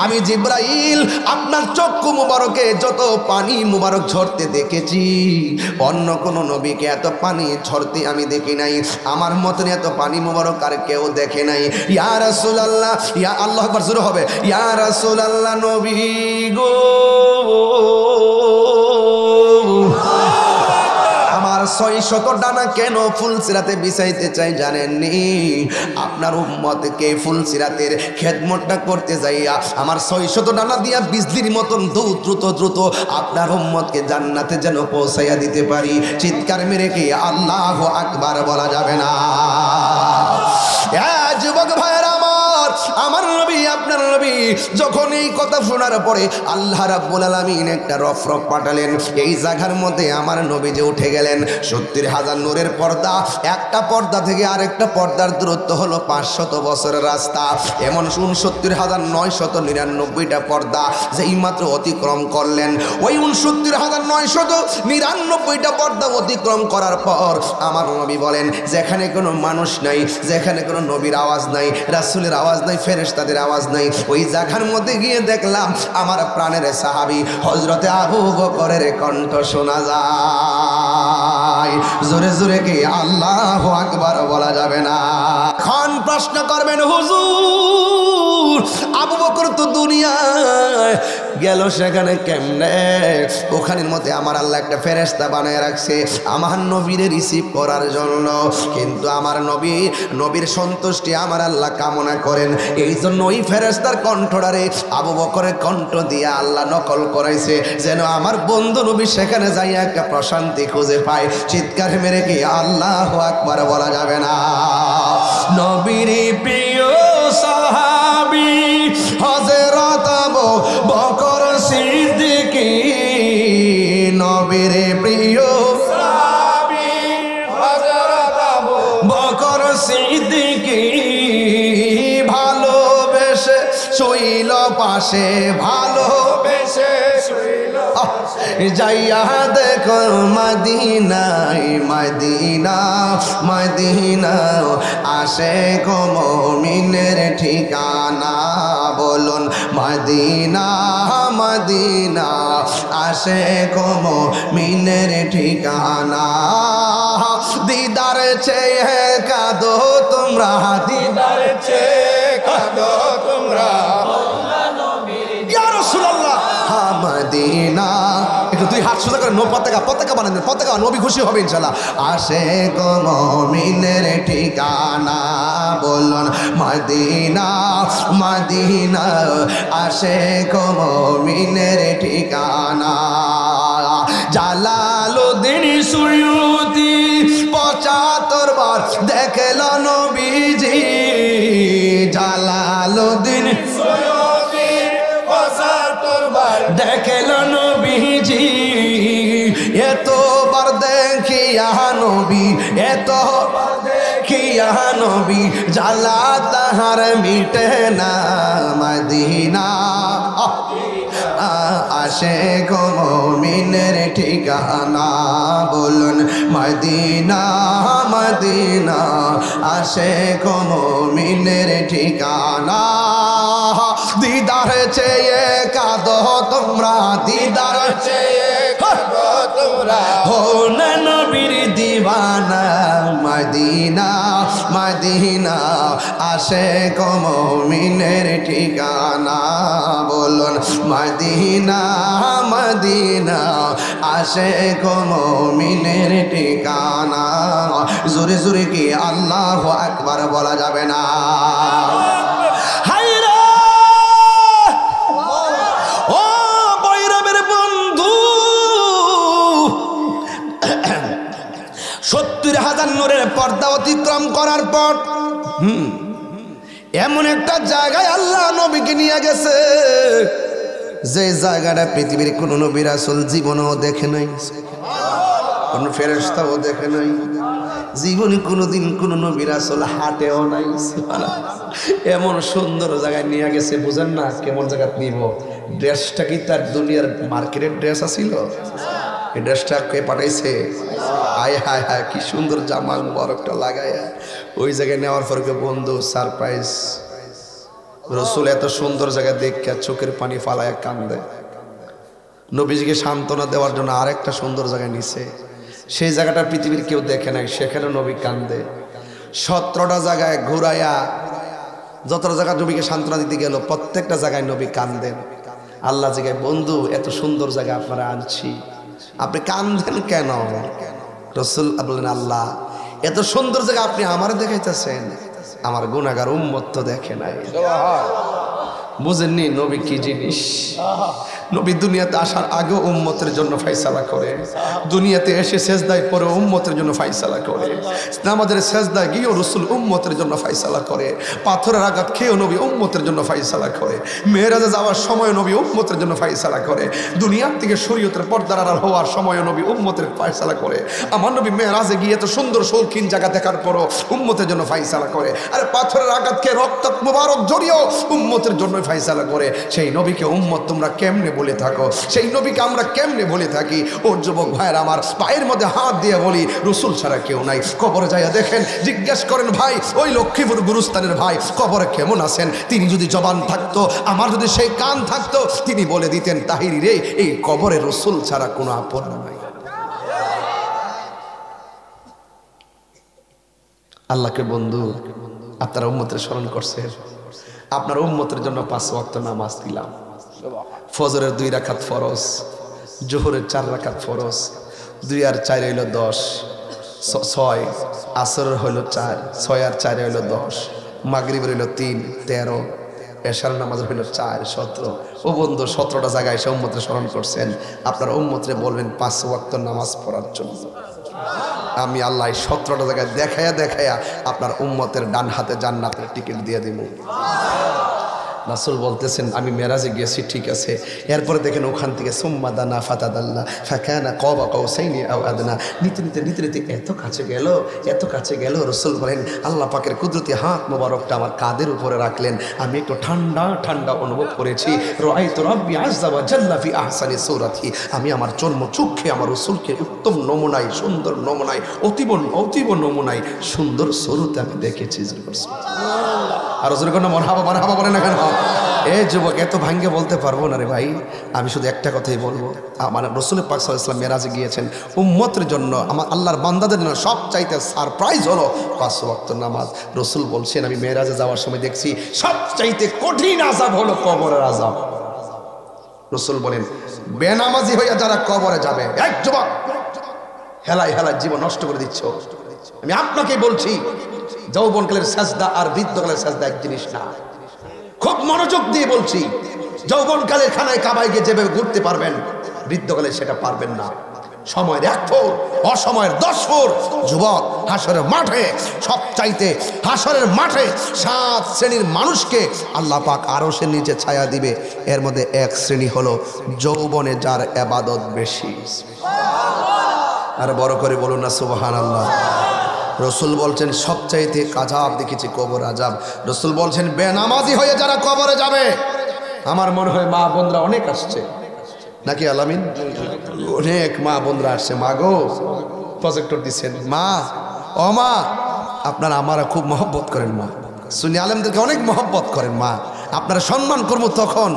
Speaker 1: আমি জিবরাইল আপনার চক্ষু মুবারকে যত পানি মুবারক ঝরতে দেখেছি, অন্য কোন নবীকে এত পানি ঝরতে আমি দেখি নাই, আমার মতন এত পানি মুবারক আর কেউ দেখে নাই। ইয়া রাসূলুল্লাহ, ইয়া আল্লাহু আকবার, জোরে হবে, ইয়া রাসূলুল্লাহ, নবী গো, আমার 600 ডানা কেন ফুলসিরাতে বিছাইতে চাই জানেননি? আপনার উম্মতকে ফুলসিরাতের খেদমতটা করতে যাইয়া আমার 600 ডানা দিয়া বিজলির মতন দ্রুত দ্রুত আপনার উম্মতকে জান্নাতে যেন পৌঁছাইয়া দিতে পারি। চিৎকার মেরে কি আল্লাহু আকবার বলা যাবে না? যুবক ভাইয়েরা আমার নবী আপনার নবী যখন এই কথা শোনার পরে আল্লাহ রাব্বুল আলামিন একটা রফরফ পাঠালেন। এই জায়গার মধ্যে আমার নবী যে উঠে গেলেন, 70,000 নূরের পর্দা, একটা পর্দা থেকে আরেকটা পর্দার দূরত্ব হলো 500 বছরের রাস্তা। এমন 69,999টা পর্দা যেই মাত্র অতিক্রম করলেন, ওই 69,999টা পর্দা অতিক্রম করার পর আমার নবী বলেন, যেখানে কোনো মানুষ নাই, যেখানে কোনো নবীর আওয়াজ নাই, রাসূলের আওয়াজ নাই, ফেরেশতাদের আওয়াজ নাই, ওই জায়গার মধ্যে গিয়ে দেখলাম আমার প্রাণের সাহাবী হযরতে আবু বকরের কণ্ঠ শোনা যায়। জোরে জোরে কি আল্লাহু আকবার বলা যাবে না? এখন প্রশ্ন করবেন, হুজুর আবু বকর তো দুনিয়ায় গেল, সেখানে কেমনে? ওখানের মধ্যে আমার আল্লাহ একটা ফেরেশতা বানায় রাখছে আমার নবীরে রিসিভ করার জন্য, কিন্তু আমার নবীর সন্তুষ্টি আমার আল্লাহ কামনা করেন, এই জন্য ওই ফেরেশতার কণ্ঠটারে আবু বকরের কণ্ঠ দিয়ে আল্লাহ নকল করাইছে, যেন আমার বন্ধু নবী সেখানে যাইয়া একটা প্রশান্তি খুঁজে পায়। চিৎকার মেরে কি আল্লাহু আকবার বলা যাবে না? নবীর প্রিয় সাহাবী হযরত আবু বকর সিদ্দিকী, নবীর প্রিয় সাহাবী হযরত আবু বকর সিদ্দিকী, ভালোবেসে শুইল পাশে, ভালোবেসে শুইল যাইয়া দেখো মদিনায়, মদিনা মদিনা আশিক মুমিনের ঠিকানা, বলুন মদিনা মদিনা আশিক মুমিনের ঠিকানা দিদার চেয়ে কাঁদো তোমরা দিদার চেয়ে কাঁদো তোমরা ইয়া রাসূলুল্লাহ মদিনা একটু দুই হাত সোজা করে পতাকা বানান দেন পতাকা নবী খুশি হবে ইনশাআল্লাহ আশিক মুমিনের ঠিকানা বলুন মদিনা মদিনা আশিক মুমিনের ঠিকানা জালালউদ্দিন সুয়ুতি ৭৫ বার দেখল নবীজি জালালউদ্দিন সুয়ুতি ৭৫ বার দেখল নবীজি এতবার দেখিয়া নবী এতবার দেখিয়া নবী জ্বালা তাহার মিটে না মদিনা আশিক মুমিনের ঠিকানা বলুন মদিনা মদিনা আশিক মুমিনের ঠিকানা দিদার চেয়ে কাঁদো তোমরা দিদার চেয়ে কাঁদো তোমরা হো নবীর দিওয়ানা মদিনা মদিনা আশিক মুমিনের ঠিকানা বলুন মদিনা মদিনা আশিক মুমিনের ঠিকানা জোরে জোরে কি আল্লাহু আকবার বলা যাবে না ও বৈরবের বন্ধু ৭০,০০০ নূরের পর্দা অতিক্রম করার পর এমন একটা জায়গায় আল্লাহ নবীকে নিয়ে গেছে যে জায়গাটা পৃথিবীর কোন নবী রাসূল জীবনেও দেখে নাই কোন ফেরেশতাও দেখে নাই জীবনে কোনোদিন কোন নবী রাসূল হাঁটেও নাই এমন সুন্দর জায়গায় নিয়ে গেছে বুঝেন না কেমন জায়গা নিব ড্রেসটা কি তার দুনিয়ার মার্কেটের ড্রেস আছিল এই ড্রেসটা কে পাঠাইছে আয় হায় হায় কি সুন্দর জামা মুবারকটা লাগায়া ওই জায়গায় নেওয়ার পর বন্ধু সারপ্রাইজ রসুল এত সুন্দর জায়গা দেখে চোখের পানি ফালায় কান্দে নবীজিকে সান্ত্বনা দেওয়ার জন্য আরেকটা সুন্দর জায়গায় নিছে সেই জায়গাটা পৃথিবীর কেউ দেখে নাই সেখানে নবী কান্দে ১৭টা জায়গায় ঘুরাইয়া যতটা জায়গা নবীকে সান্ত্বনা দিতে গেল প্রত্যেকটা জায়গায় নবী কান্দেন আল্লাহ জায়গায় বন্ধু এত সুন্দর জায়গা আপনারা আনছি আপনি কান্দেন কেন রসুল বললেন আল্লাহ এত সুন্দর জায়গা আপনি আমারে দেখাইতেছেন আমার গুনাহগার উম্মত তো দেখে নাই বুঝেননি নবী কি জিনিস নবী দুনিয়াতে আসার আগে উম্মতের জন্য ফয়সালা করে দুনিয়াতে এসে সেজদায় পরে উম্মতের জন্য ফয়সালা করে নামাজের সেজদায় গিয়েও রাসূল উম্মতের জন্য ফয়সালা করে পাথরের আঘাত খেয়েও নবী উম্মতের জন্য ফয়সালা করে মেরাজে যাওয়ার সময় নবী উম্মতের জন্য ফয়সালা করে দুনিয়ার থেকে শরীয়তের পর্দার আড়াল হওয়ার সময় নবী উম্মতের ফয়সালা করে আমার নবী মেরাজে গিয়ে এত সুন্দর শৌখিন জায়গা দেখার পরও উম্মতের জন্য ফয়সালা করে আর পাথরের আঘাত খেয়ে রক্ত মুবারক জড়িয়েও উম্মতের জন্য ফয়সালা করে সেই নবীকে উম্মত তোমরা কেমনে বলে থাকো সেই নবীকে আমরা কেমনে বলে থাকি ওর যুবক ভাইয়ের আমার পায়ের মধ্যে হাত দিয়ে বলি রাসূল ছাড়া কেউ নাই কবরে যাইয়া দেখেন জিজ্ঞেস করেন ভাই ওই লক্ষ্মীপুর গুরুস্থানের ভাই কবরে কেমন আছেন তিনি যদি জবান থাকতো আমার যদি সেই কান থাকতো তিনি বলে দিতেন তাহিরি রে এই কবরে রাসূল ছাড়া কোনো আপন নাই আল্লাহকে বন্ধু আপনারা উম্মতের স্মরণ করছেন আপনার উম্মতের জন্য ৫ ওয়াক্ত নামাজ দিলাম ফজরের 2 রাকাত ফরজ জোহরের 4 রাকাত ফরজ 2 আর 4 হইল 10 6 আসরের হইল 4 6 আর 4 হইল 10 মাগরিবের হইল 3 13 এশার নামাজের হইল 4 17 ও বন্ধু 17টা জায়গায় এসে উম্মতের স্মরণ করছেন আপনার উম্মতরে বলবেন 5 ওয়াক্ত নামাজ পড়ার জন্য আমি আল্লাহ 17টা জায়গায় দেখায়া আপনার উম্মতের ডান হাতে জান্নাতের টিকিট দিয়ে দিব রাসূল বলতেছেন আমি মেরাজে গেছি ঠিক আছে এরপরে দেখেন ওখান থেকে সুম্মা দানা ফাতাদাল্লা ফাকানা কাবা কাউসাইনি আও আদনা নিতে নিতে এত কাছে গেল রাসূল বলেন আল্লাহ পাকের কুদরতি হাত মোবারকটা আমার কাঁধের উপরে রাখলেন আমি একটু ঠান্ডা অনুভব করেছি রাআইতু রাব্বি আযজা ওয়া জাল্লা ফি আহসানি সূরাতি আমি আমার চক্ষে আমার রাসূলকে উত্তম নমুনায় সুন্দর নমুনায় অতীব নমুনায় সুন্দর স্বরূপে আমি দেখেছি সুবহানাল্লাহ আর রাসূল কোন মারহাবা বলেন না কেন এ যুবক, এত ভাঙ্গে বলতে পারবো না রে ভাই। আমি শুধু একটা কথাই বলবো, আমার রাসূল পাক সাল্লাল্লাহু আলাইহি ওয়াসাল্লাম মেরাজে গিয়েছেন উম্মতের জন্য, আমার আল্লাহর বান্দাদের জন্য সবচাইতে সারপ্রাইজ হলো 5 ওয়াক্ত নামাজ। রাসূল বলছেন, আমি মেরাজে যাওয়ার সময় দেখছি সবচাইতে কঠিন আযাব হলো কবরের আযাব। রাসূল বলেন, বেনামাজি হইয়া যারা কবরে যাবে, এক যুবক হেলায় হেলায় জীবন নষ্ট করে দিচ্ছ। আমি আপনাকে বলছি, যৌবনকালের সাজদা আর বৃদ্ধকালের সাজদা এক জিনিস না। খুব মনোযোগ দিয়ে বলছি, যৌবনকালের খানায় কাবায় গিয়ে যেভাবে ঘুরতে পারবেন, বৃদ্ধকালে সেটা পারবেন না। সময়ের 1 ফুট, অসময়ের 10 ফুট। যুবক, হাসরের মাঠে সবচাইতে, হাসরের মাঠে 7 শ্রেণীর মানুষকে আল্লাহ পাক আরশের নিচে ছায়া দিবে। এর মধ্যে এক শ্রেণী হলো যৌবনে যার ইবাদত বেশি। আর বড় করে বলুন না সুবহানাল্লাহ। রসুল বলছেন সবচাইতে আযাব দেখেছি কবর আযাব। রসুল বলছেন বেনামাজি হয়ে যারা কবরে যাবে। আমার মনে হয় মা বোনরা অনেক আসছে নাকি আলামিন? অনেক মা বোনরা আসছে। মা গো, প্রজেক্টর দিচ্ছেন মা, ও মা, আপনারা আমারা খুব মহব্বত করেন মা, সুন্নি আলেমদেরকে অনেক মহব্বত করেন মা। আপনারা সম্মান করবো তখন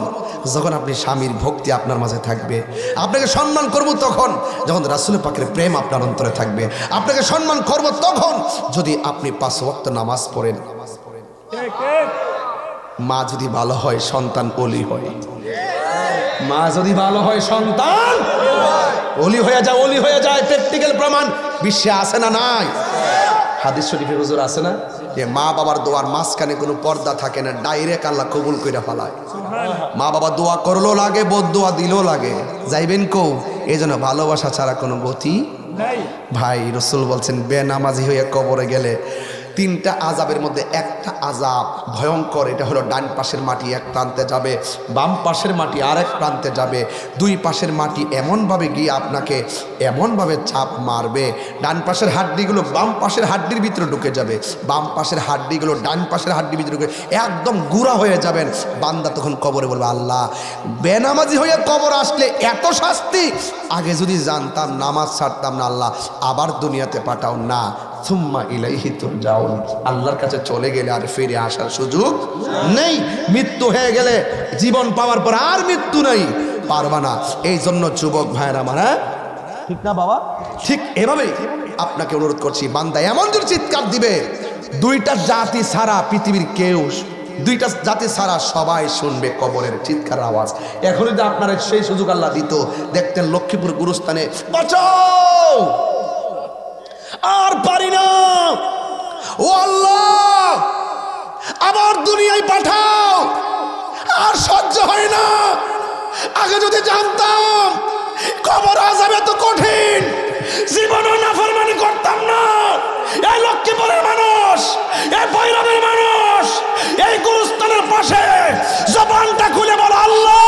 Speaker 1: যখন আপনি স্বামীর ভক্তি আপনার মাঝে থাকবে। আপনাকে সম্মান করব তখন যখন রাসূল পাকের প্রেম আপনার অন্তরে থাকবে। আপনাকে সম্মান করব তখন যদি আপনি 5 ওয়াক্ত নামাজ পড়েন। মা যদি ভালো হয় সন্তান ওলি হয়। মা যদি ভালো হয় সন্তান ওলি হয়ে যায়, ওলি হয়ে যায়। প্র্যাকটিক্যাল প্রমাণ বিশ্বে আছে না নাই? হাদিস শরীফে হুজুর আছে না যে মা বাবার দোয়ার মাঝখানে কোনো পর্দা থাকে না, ডাইরেক্ট আল্লাহ কবুল কইরা ফেলায়। মা বাবা দোয়া করলো লাগে, বদদোয়া দিলেও লাগে, যাইবেন কও। এই জন্য ভালোবাসা ছাড়া কোনো গতি নাই ভাই। রাসূল বলছেন বেনামাজি হয়ে কবরে গেলে 3টা আযাবের মধ্যে একটা আযাব ভয়ঙ্কর। এটা হলো ডান পাশের মাটি এক প্রান্তে যাবে, বাম পাশের মাটি আরেক প্রান্তে যাবে। 2 পাশের মাটি এমনভাবে গিয়ে আপনাকে এমনভাবে চাপ মারবে, ডান পাশের হাড্ডিগুলো বাম পাশের হাড্ডির ভিতরে ঢুকে যাবে, বাম পাশের হাড্ডিগুলো ডান পাশের হাড্ডির ভিতরে ঢুকে একদম গুঁড়া হয়ে যাবেন। বান্দা তখন কবরে বলবে, আল্লাহ, বেনামাজি হয়ে কবর আসলে এত শাস্তি, আগে যদি জানতাম নামাজ ছাড়তাম না, আল্লাহ আবার দুনিয়াতে পাঠাও না। সুম্মা ইলাইহি তুরজাউন, আল্লাহর কাছে চলে গেলে আর ফিরে আসার সুযোগ নেই। মৃত্যু হয়ে গেলে, জীবন পাওয়ার পর আর মৃত্যু নেই, পারবা না। এই জন্য যুবক ভাইয়ের আমার, ঠিক না বাবা? ঠিক এভাবেই আপনাকে অনুরোধ করছি, বান্দা এমন জোর চিৎকার দিবে 2টা জাতি ছাড়া পৃথিবীর কেউ, 2টা জাতি ছাড়া সবাই শুনবে কবরের চিৎকার আওয়াজ। এখন যদি আপনারা সেই সুযোগ আল্লাহ দিত, দেখতেন লক্ষ্মীপুর গুরুস্থানে বাঁচাও, আর পারি না, ও আল্লাহ আবার দুনিয়ায় পাঠাও, আর সহ্য হয় না। আগে যদি জানতাম কবর আযাব এত কঠিন, জীবনও নাফরমানি করতাম না। এই লক্ষ্মীপুরের মানুষ, এই ভৈরবের মানুষ, এই গুরুস্থানের পাশে জবানটা খুলে বলো, আল্লাহ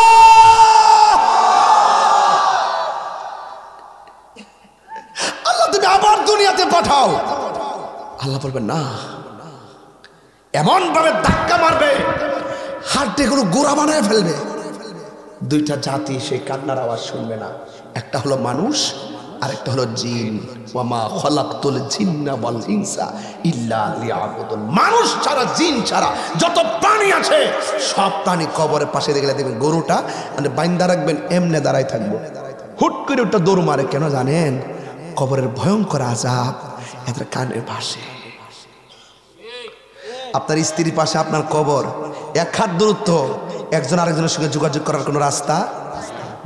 Speaker 1: তুমি আবার দুনিয়াতে পাঠাও। আল্লাহ বলবেন না, এমন ভাবে ধাক্কা মারবে হাড্ডিগুলো গোড়া বানায় ফেলবে। 2টা জাতি সেই কান্নার আওয়াজ শুনবে না। একটা হলো মানুষ, আর একটা হলো জিন। ওয়ামা খালাকতুল জিন্না ওয়াল ইনসা ইল্লা লিয়াবুদুন। মানুষ ছাড়া, জিন ছাড়া যত প্রাণী আছে সব প্রাণী কবরের পাশে দেখলে দেখবেন গরুটা মানে বাইন্দা রাখবেন, এমনে দাঁড়ায় থাকবে, হুট করে ওটা দৌড় মারে। কেন জানেন? কবরের ভয়ঙ্কর আযাব এদের কানে ভাসে। আপনার স্ত্রীর পাশে আপনার কবর, 1 হাত দূরত্ব, একজন আরেকজনের সঙ্গে যোগাযোগ করার কোনো রাস্তা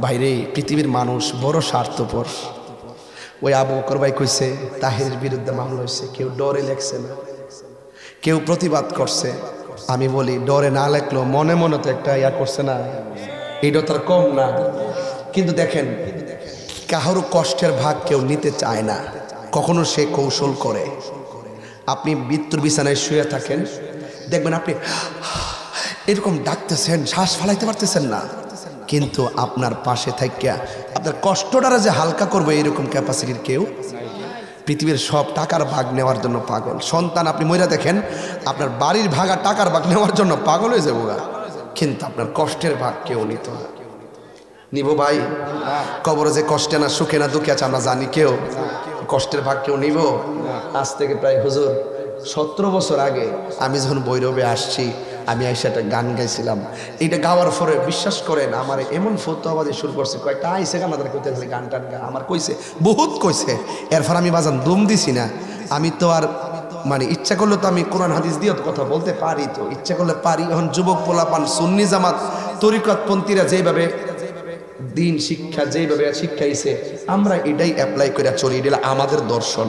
Speaker 1: বাইরে। পৃথিবীর মানুষ বড় স্বার্থপর। ওই আবু বকর ভাই কইছে তাহেরের বিরুদ্ধে মামলা হয়েছে, কেউ ডরে লেখছে না, কেউ প্রতিবাদ করছে। আমি বলি ডরে না লেখলো মনে মনে তো একটা করছে না, এইটা তার কম না। কিন্তু দেখেন, কারো কষ্টের ভাগ কেউ নিতে চায় না, কখনো সে কৌশল করে। আপনি মৃত্যুর বিছানায় শুয়ে থাকেন, দেখবেন আপনি এরকম ডাকতেছেন, শ্বাস ফেলাইতে পারতেছেন না, কিন্তু আপনার পাশে থাকিয়া আপনার কষ্টটা যে হালকা করবে এরকম ক্যাপাসিটির কেউ। পৃথিবীর সব টাকার ভাগ নেওয়ার জন্য পাগল। সন্তান আপনি মইরা দেখেন, আপনার বাড়ির ভাগা টাকার ভাগ নেওয়ার জন্য পাগল হয়ে যাবো, কিন্তু আপনার কষ্টের ভাগ কেউ নিত না। নিব ভাই? কবরে যে কষ্টে না সুখে না দুঃখে আছে আমরা জানি, কেউ কষ্টের ভাগ কেউ নিব? আজ থেকে প্রায় হুজুর 17 বছর আগে আমি যখন ভৈরবে আসছি, আমি এসে একটা গান গাইছিলাম। এটা গাওয়ার পরে বিশ্বাস করেন আমার এমন ফতোয়াবাজি শুরু করছে, কয়েকটা আইসে গান আমাদের কইতে গান টান গা আমার কইছে, বহুত কইছে। এরপর আমি বাজান দম দিছি না। আমি তো আর মানে ইচ্ছা করলে তো আমি কোরআন হাদিস দিয়ে তো কথা বলতে পারি, তো ইচ্ছা করলে পারি। এখন যুবক পোলাপান সুন্নি জামাত তরিকতপন্থীরা যেভাবে দিন শিক্ষা যেভাবে শিক্ষাইছে আমরা এটাই অ্যাপ্লাই করে চলি, এটা আমাদের দর্শন।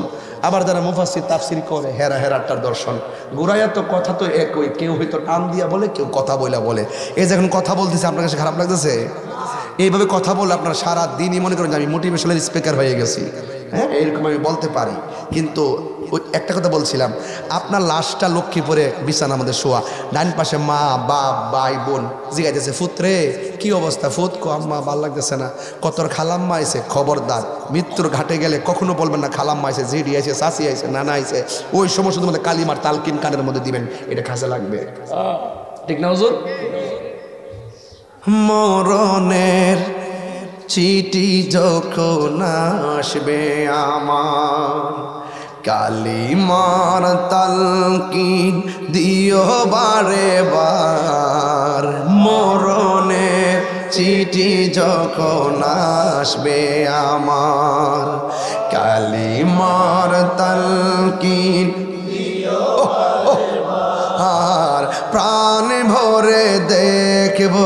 Speaker 1: আবার যারা মুফাসসির তাফসীর করে হেরা হেরাটার দর্শন গোড়ায়া তো কথা তো একই, কেউ হয়তো টান দিয়া বলে, কেউ কথা বইলা বলে। এই যখন কথা বলতেছে আপনার কাছে খারাপ লাগতেছে? এইভাবে কথা বলে আপনার সারা দিনই মনে করেন যে আমি মোটিভেশনাল স্পিকার হয়ে গেছি। হ্যাঁ, এরকম আমি বলতে পারি। কিন্তু ওই একটা কথা বলছিলাম, আপনার লাশটা লক্ষ্মীপুরে বিছানা আমাদের শোয়া, ডান পাশে মা বাপ ভাই বোন জিগাইতেছে ফুতরে কি অবস্থা, ফুত কো আম্মা ভাল লাগতেছে না, কতর খালাম্মা আইছে। খবরদার মৃত্যুর ঘাটে গেলে কখনো বলবেন না খালাম্মা আইছে, জিডি আইছে, চাচি আইছে, নানা আইছে। ওই সময় শুধু মধ্যে কালিমার তালকিন কানের মধ্যে দিবেন, এটা কাজে লাগবে। ঠিক না হুজুর? মরণের চিঠি যখন আসবে আমার, কালিমার তালকিন দিও বারে বার। মরণের চিঠি যখন আসবে আমার, কালিমার তালকিন দিও আর প্রাণ ভরে দেখব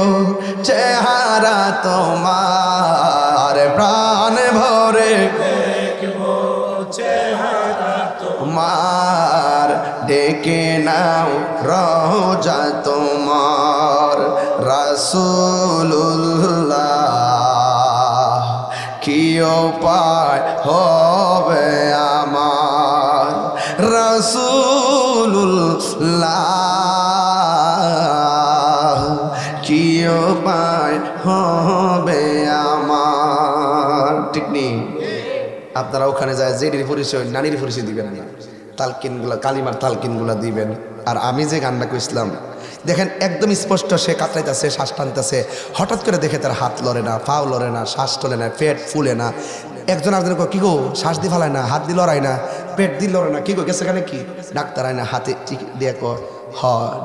Speaker 1: চেহারা তোমার, প্রাণ ভরে দেখব চেহারা তোমার, ডেকে নাও রওজা তোমার রাসূলুল্লাহ। কি উপায় হবে আমার রাসূলুল্লাহ, কি উপায় হবে আমার। ঠিক নেই? আপনারা ওখানে যায় জেডির পরিচয় নানির পরিচয় দিবেন না, তালকিনগুলা কালিমার তালকিনগুলা দিবেন। আর আমি যে গানটা কইছিলাম দেখেন একদম স্পষ্ট, সে কাতরাইতেছে, শ্বাস টানতেছে, হঠাৎ করে দেখে তার হাত লড়ে না, পাও লড়ে না, শ্বাস তোলে না, পেট ফুলে না। একজন আরেকজন কি গো শ্বাস দিয়ে ফেলায় না, হাত দিয়ে লড়াই না, পেট দিয়ে লড়ে না, কি গো গেছে এখানে কি? ডাক্তার আয় না, হাতে দিয়ে হ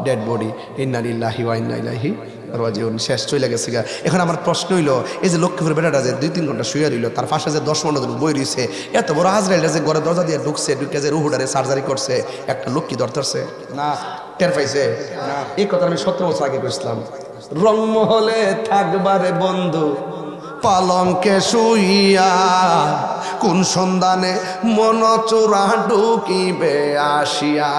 Speaker 1: ডেড বডি, ইন্না লিল্লাহি ওয়া ইন্না ইলাইহি রাজিউন, শেষ চলে গেছে গা। এখন আমার প্রশ্ন হইল, এই যে লক্ষ্মীপুর বেটাটা যে 2-3 ঘন্টা শুয়ে রইল, তার পাশে যে 10-15 জন বই রয়েছে, এত বড় আজরাইল যে ঘরে দরজা দিয়ে ঢুকছে, ঢুকে যে রুহুডারে সার্জারি করছে, একটা লোক কি ধরতেছে না? টের পাইছে না? এই কথা আমি 17 বছর আগে কইছিলাম। রংমহলে থাকবারে বন্ধু পালঙ্কে শুইয়া, কোন সন্ধানে মন চোরা ঢুকিবে আসিয়া,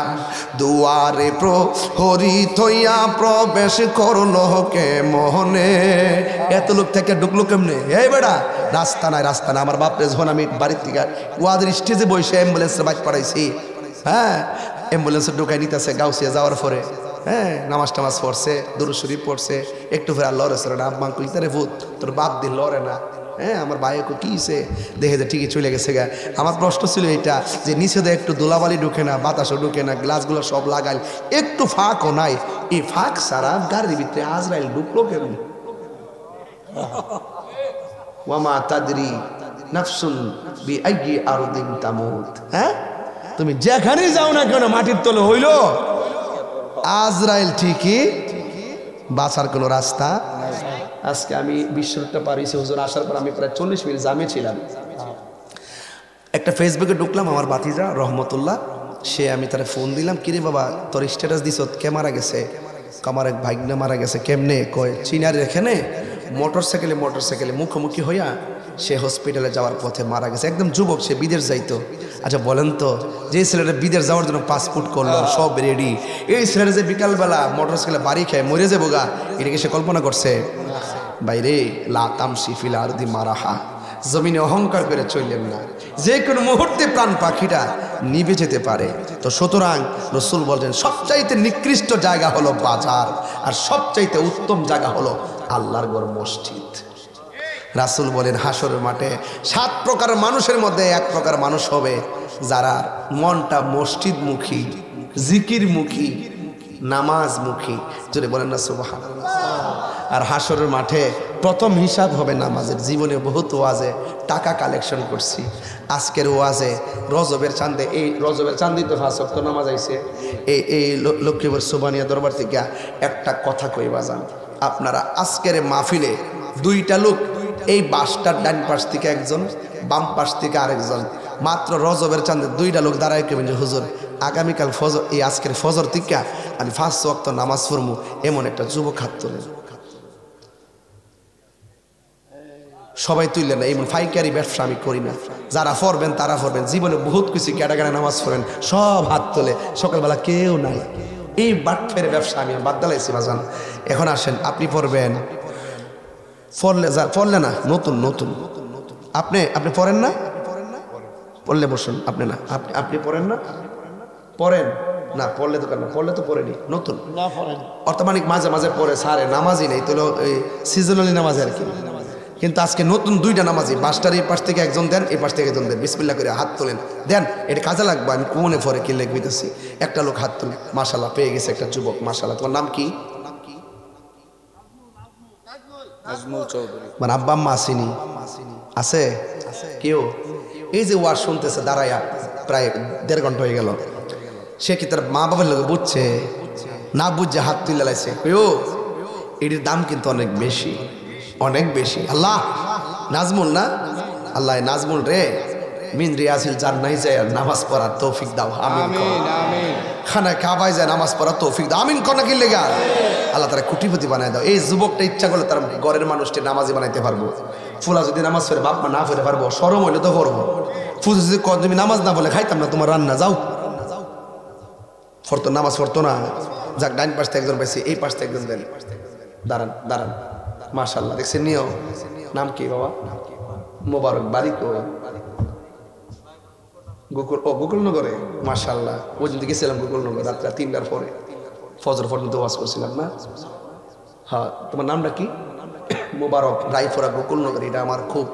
Speaker 1: দুয়ারে প্রহরী থইয়া প্রবেশ করলো কে মোহনে। এত লোক থেকে ঢুকলো কেমনে? এই বেড়া রাস্তা নাই, রাস্তা না। আমার বাপরে যখন আমি বাড়ির থেকে ওয়াদের স্টেজে বসে অ্যাম্বুলেন্সের বাইক পাঠাইছি, হ্যাঁ অ্যাম্বুলেন্সে ঢুকাই নিতেছে গাউসিয়া যাওয়ার পরে, হ্যাঁ নামাজ টামাজ পড়ছে, দুরূদ শরীফ পড়ছে, একটু ফের আল্লাহ রসুল আব্বা কইতারে ভূত তোর বাপ দিন লড়ে না। হ্যাঁ আমার ভাইকে কিছে দেখে যে ঠিকই চলে গেছে গা। আমার প্রশ্ন ছিল এটা যে নিচে দিয়ে একটু দোলাবালি ঢুকে না, বাতাসও ঢুকে না, গ্লাসগুলো সব লাগাইল, একটু ফাঁকও নাই। এই ফাঁক সারা গাড়ির ভিতরে আজরাইল ঢুকলো কেমন? ওয়ামা তাদরি নাফসুন বিআইয়ি আরদিন তামুত। হ্যাঁ তুমি যেখানে যাও না কেন মাটির তলে হইল আজরাইল ঠিকই, বাঁচার কোনো রাস্তা। আজকে আমি বিশ্বরোডটা পারিছি হুজুর আসার পর আমি প্রায় 40 মিনিট জামে ছিলাম। একটা ফেসবুকে ঢুকলাম, আমার ভাতিজা রহমতুল্লাহ, সে আমি তারে ফোন দিলাম, কিরে বাবা তোর স্ট্যাটাস দিছ কে মারা গেছে? আমার এক ভাগ্নে মারা গেছে। কেমনে? কয় চিনার এখানে মোটরসাইকেলে মুখোমুখি হইয়া সে হসপিটালে যাওয়ার পথে মারা গেছে। একদম যুবক, সে বিদেশ যাইতো। আচ্ছা বলেন তো, যে ছেলেটা বিদেশ যাওয়ার জন্য পাসপোর্ট করলো, সব রেডি, এই ছেলেটা যে বিকালবেলা মোটরসাইকেলে বাড়ি খেয়ে মরে যাবো গা, এটাকে সে কল্পনা করছে? বাইরে লা তামশি ফিল আরদি মারাহা, জমিনে অহংকার করে চললেন না, যে কোনো মুহূর্তে প্রাণ পাখিটা নিভে যেতে পারে। তো সুতরাং রসুল বলছেন সবচাইতে নিকৃষ্ট জায়গা হলো বাজার, আর সবচাইতে উত্তম জায়গা হলো আল্লাহর ঘর মসজিদ। রাসূল বলেন হাসরের মাঠে 7 প্রকার মানুষের মধ্যে 1 প্রকার মানুষ হবে যারা মনটা মসজিদমুখী, জিকিরমুখী, নামাজমুখী। যদি বলেন না সুবহানাল্লাহ। আর হাসরের মাঠে প্রথম হিসাব হবে নামাজের। জীবনে বহুত ওয়াজে টাকা কালেকশন করছি, আজকের ওয়াজে রজবের চাঁদে, এই রজবের চাঁদি তো 5 ওয়াক্ত নামাজ আইছে, এই লক্ষ্মীপুর সুবানিয়া দরবার থেকে একটা কথা কই বাজান, আপনারা আজকের মাহফিলে 2টা লোক, এই বাসটার ডান পাশ থেকে একজন, বাম পাশ থেকে আরেকজন, মাত্র রজবের চাঁদে 2টা লোক দাঁড়ায় কেবেন যে হুজুর আগামীকাল ফজর, এই আজকের ফজর থেকে আমি 5 ওয়াক্ত নামাজ পড়বো, এমন একটা যুবক হাত তোলেন। সবাই তুললেন না, এমন ফাইকারি ব্যবসা আমি করি না, যারা পড়বেন তারা পড়বেন, জীবনে বহুত কিছু ক্যাটাগারে নামাজ পড়েন, সব হাত তোলে, সকালবেলা কেউ নাই। এই বাটফের ব্যবসা আমি বাদ দালাইছি বাজান। এখন আসেন, আপনি পড়বেন, পড়লে না, নতুন নতুন আপনি পড়েন না, পড়লে বসুন, আপনি না, আপনি পড়েন না, পড়েন না, পড়লে তো কেন, পড়লে তো পড়েনি, নতুন অর্থমানিক মাঝে মাঝে পড়ে সারে, নামাজই নেই তো, ওই সিজনালি নামাজ আর কি। কিন্তু আজকে নতুন 2টা নামাজি, বাসটার এই পাশ থেকে একজন দেন, এই পাশ থেকে একজন দেন, বিসমিল্লাহ করে হাত তোলেন, দেন, এটা কাজে লাগবে, আমি কোনে পরে কি লিখবিতেছি। একটা লোক হাত তুলে, মাশাল্লাহ পেয়ে গেছে একটা যুবক, মাশাল্লাহ। তোমার নাম কি? মানে আব্বা আম্মা আসেনি? আছে কেউ? এই যে ওয়াজ শুনতেছে দাঁড়াইয়া প্রায় 1.5 ঘন্টা হয়ে গেল, সে কি তার মা বাবার লোক বুঝছে না? বুঝছে হাত তুলে লাইছে, এটির দাম কিন্তু অনেক বেশি, অনেক বেশি। আল্লাহ নাজমুল না, আল্লাহ নাজমুল রে মিন রিয়াজিল জান্নাহ যায় নামাজ পড়ার তৌফিক দাও, আমিন আমিন। খানায় কাবায় যায় নামাজ পড়ার তৌফিক দাও, আমিন কোন কি লেগা। আল্লাহ তারা কোটিপতি বানায় দাও। এই যুবকটা ইচ্ছা করলে তার ঘরের মানুষকে নামাজি বানাইতে পারবো। ফুলা যদি নামাজ পড়ে বাপ মা না পড়ে পারবো, শরম হইলে তো করবো। ফুল যদি তুমি নামাজ না বলে খাইতাম না তোমার রান্না, যাও পড়তো, নামাজ পড়তো না। যাক, ডাইন পাশ থেকে একজন পাইছি, এই পাশ থেকে একজন দেন, দাঁড়ান দাঁড়ান, মাশাআল্লাহ। দেখছেন নিও, নাম কি বাবা? মোবারক, বাড়ি কই? গোকুলনগরে, মাশাআল্লাহ। ওই দিন গেছিলাম গোকুলনগর, রাত্রে 3টার পরে, ফজর পর্যন্ত ওয়াজ করছিলাম না? হ্যাঁ, তোমার নামটা কি? মোবারক, রায়পুরা, গোকুলনগর। এটা আমার খুব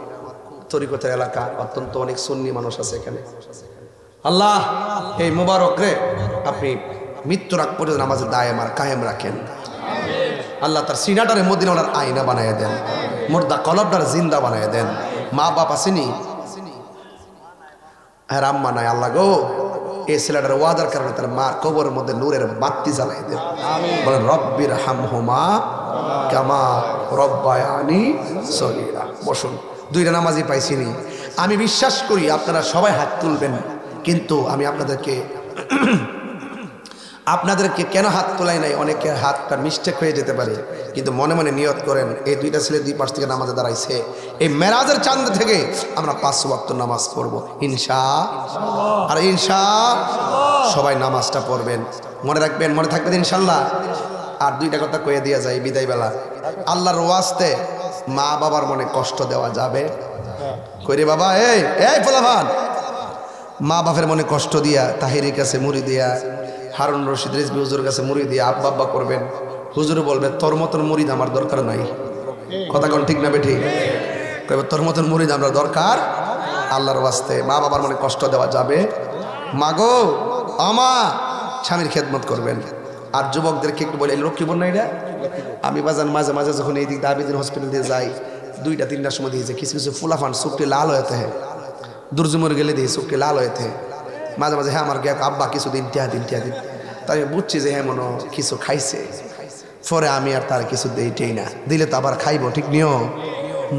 Speaker 1: তরিকতের এলাকা, অত্যন্ত অনেক সুন্নি মানুষ আছে এখানে। আল্লাহ এই মোবারক রে আপনি মৃত্যুর আগ পর্যন্ত নামাজের দায় আমার কায়েম রাখেন। আল্লাহ তার সিনাটারে মদিনার আয়না বানায় দেন, মুর্দা কলবটার জিন্দা বানায় দেন। মা বাপ আসেনি, হ্যাঁ আম্মা নাই, আল্লাহ গো এই ছেলেটার ওয়াদার কারণে তার মার কবরের মধ্যে নূরের বাতি জ্বালাই দেন। বলেন রব্বির হামহুমা কামা রব্বায়ানি সগীরা। বসুন, 2টা নামাজই পাইছিনি। আমি বিশ্বাস করি আপনারা সবাই হাত তুলবেন, কিন্তু আমি আপনাদেরকে কেন হাত তোলাই নাই, অনেকের হাতটা মিস্টেক হয়ে যেতে পারে, কিন্তু মনে মনে নিয়ত করেন, এই 2টা ছেলে 2 পাশ থেকে নামাজে দাঁড়াইছে, এই মেরাজের চাঁদ থেকে আমরা 5 ওয়াক্ত নামাজ পড়বো ইনশাআল্লাহ। আর ইনশাআল্লাহ সবাই নামাজটা পড়বেন, মনে রাখবেন, মনে থাকবেন ইনশাআল্লাহ। আর 2টা কথা কয়ে দিয়া যায় বিদায় বেলা, আল্লাহর ওয়াস্তে মা বাবার মনে কষ্ট দেওয়া যাবে কইরে বাবা? এই পোলাভান, মা বাপের মনে কষ্ট দিয়া তাহিরের কাছে মুড়ি দিয়া, হারুন রশিদ রিজভী হুজুর কাছে মুড়ি দিয়ে আব্বা আব্বা করবেন, হুজুরে বলবে তোর মতন মুড়িদ আমার দরকার নাই। কথা কোন ঠিক না বেঠিক? কইবে তোর মতন মুড়িদ আমরা দরকার। আল্লাহর ওয়াস্তে মা বাবার মনে কষ্ট দেওয়া যাবে? মাগো আমা স্বামীর খেদমত করবেন। আর যুবকদেরকে একটু বলে, লক্ষ্মীপুর না এটা? আমি বাজান মাঝে মাঝে যখন এই দিক দাবিদিন হসপিটাল দিয়ে যাই, 2টা 3টার সময় দিয়েছে, কিছু কিছু ফুলাফান চুপটি লাল হয়েতে হ্যাঁ, দুর্জুমর গেলে দিয়ে চুপটি লাল হয়েতে মাঝে মাঝে, হ্যাঁ আমার আব্বা কিছুদিন টিয়া দিন তাই আমি বুঝছি যে হ্যাঁ মনে কিছু খাইছে। পরে আমি আর তার কিছু দিই না, দিলে তো আবার খাইবো, ঠিক নিও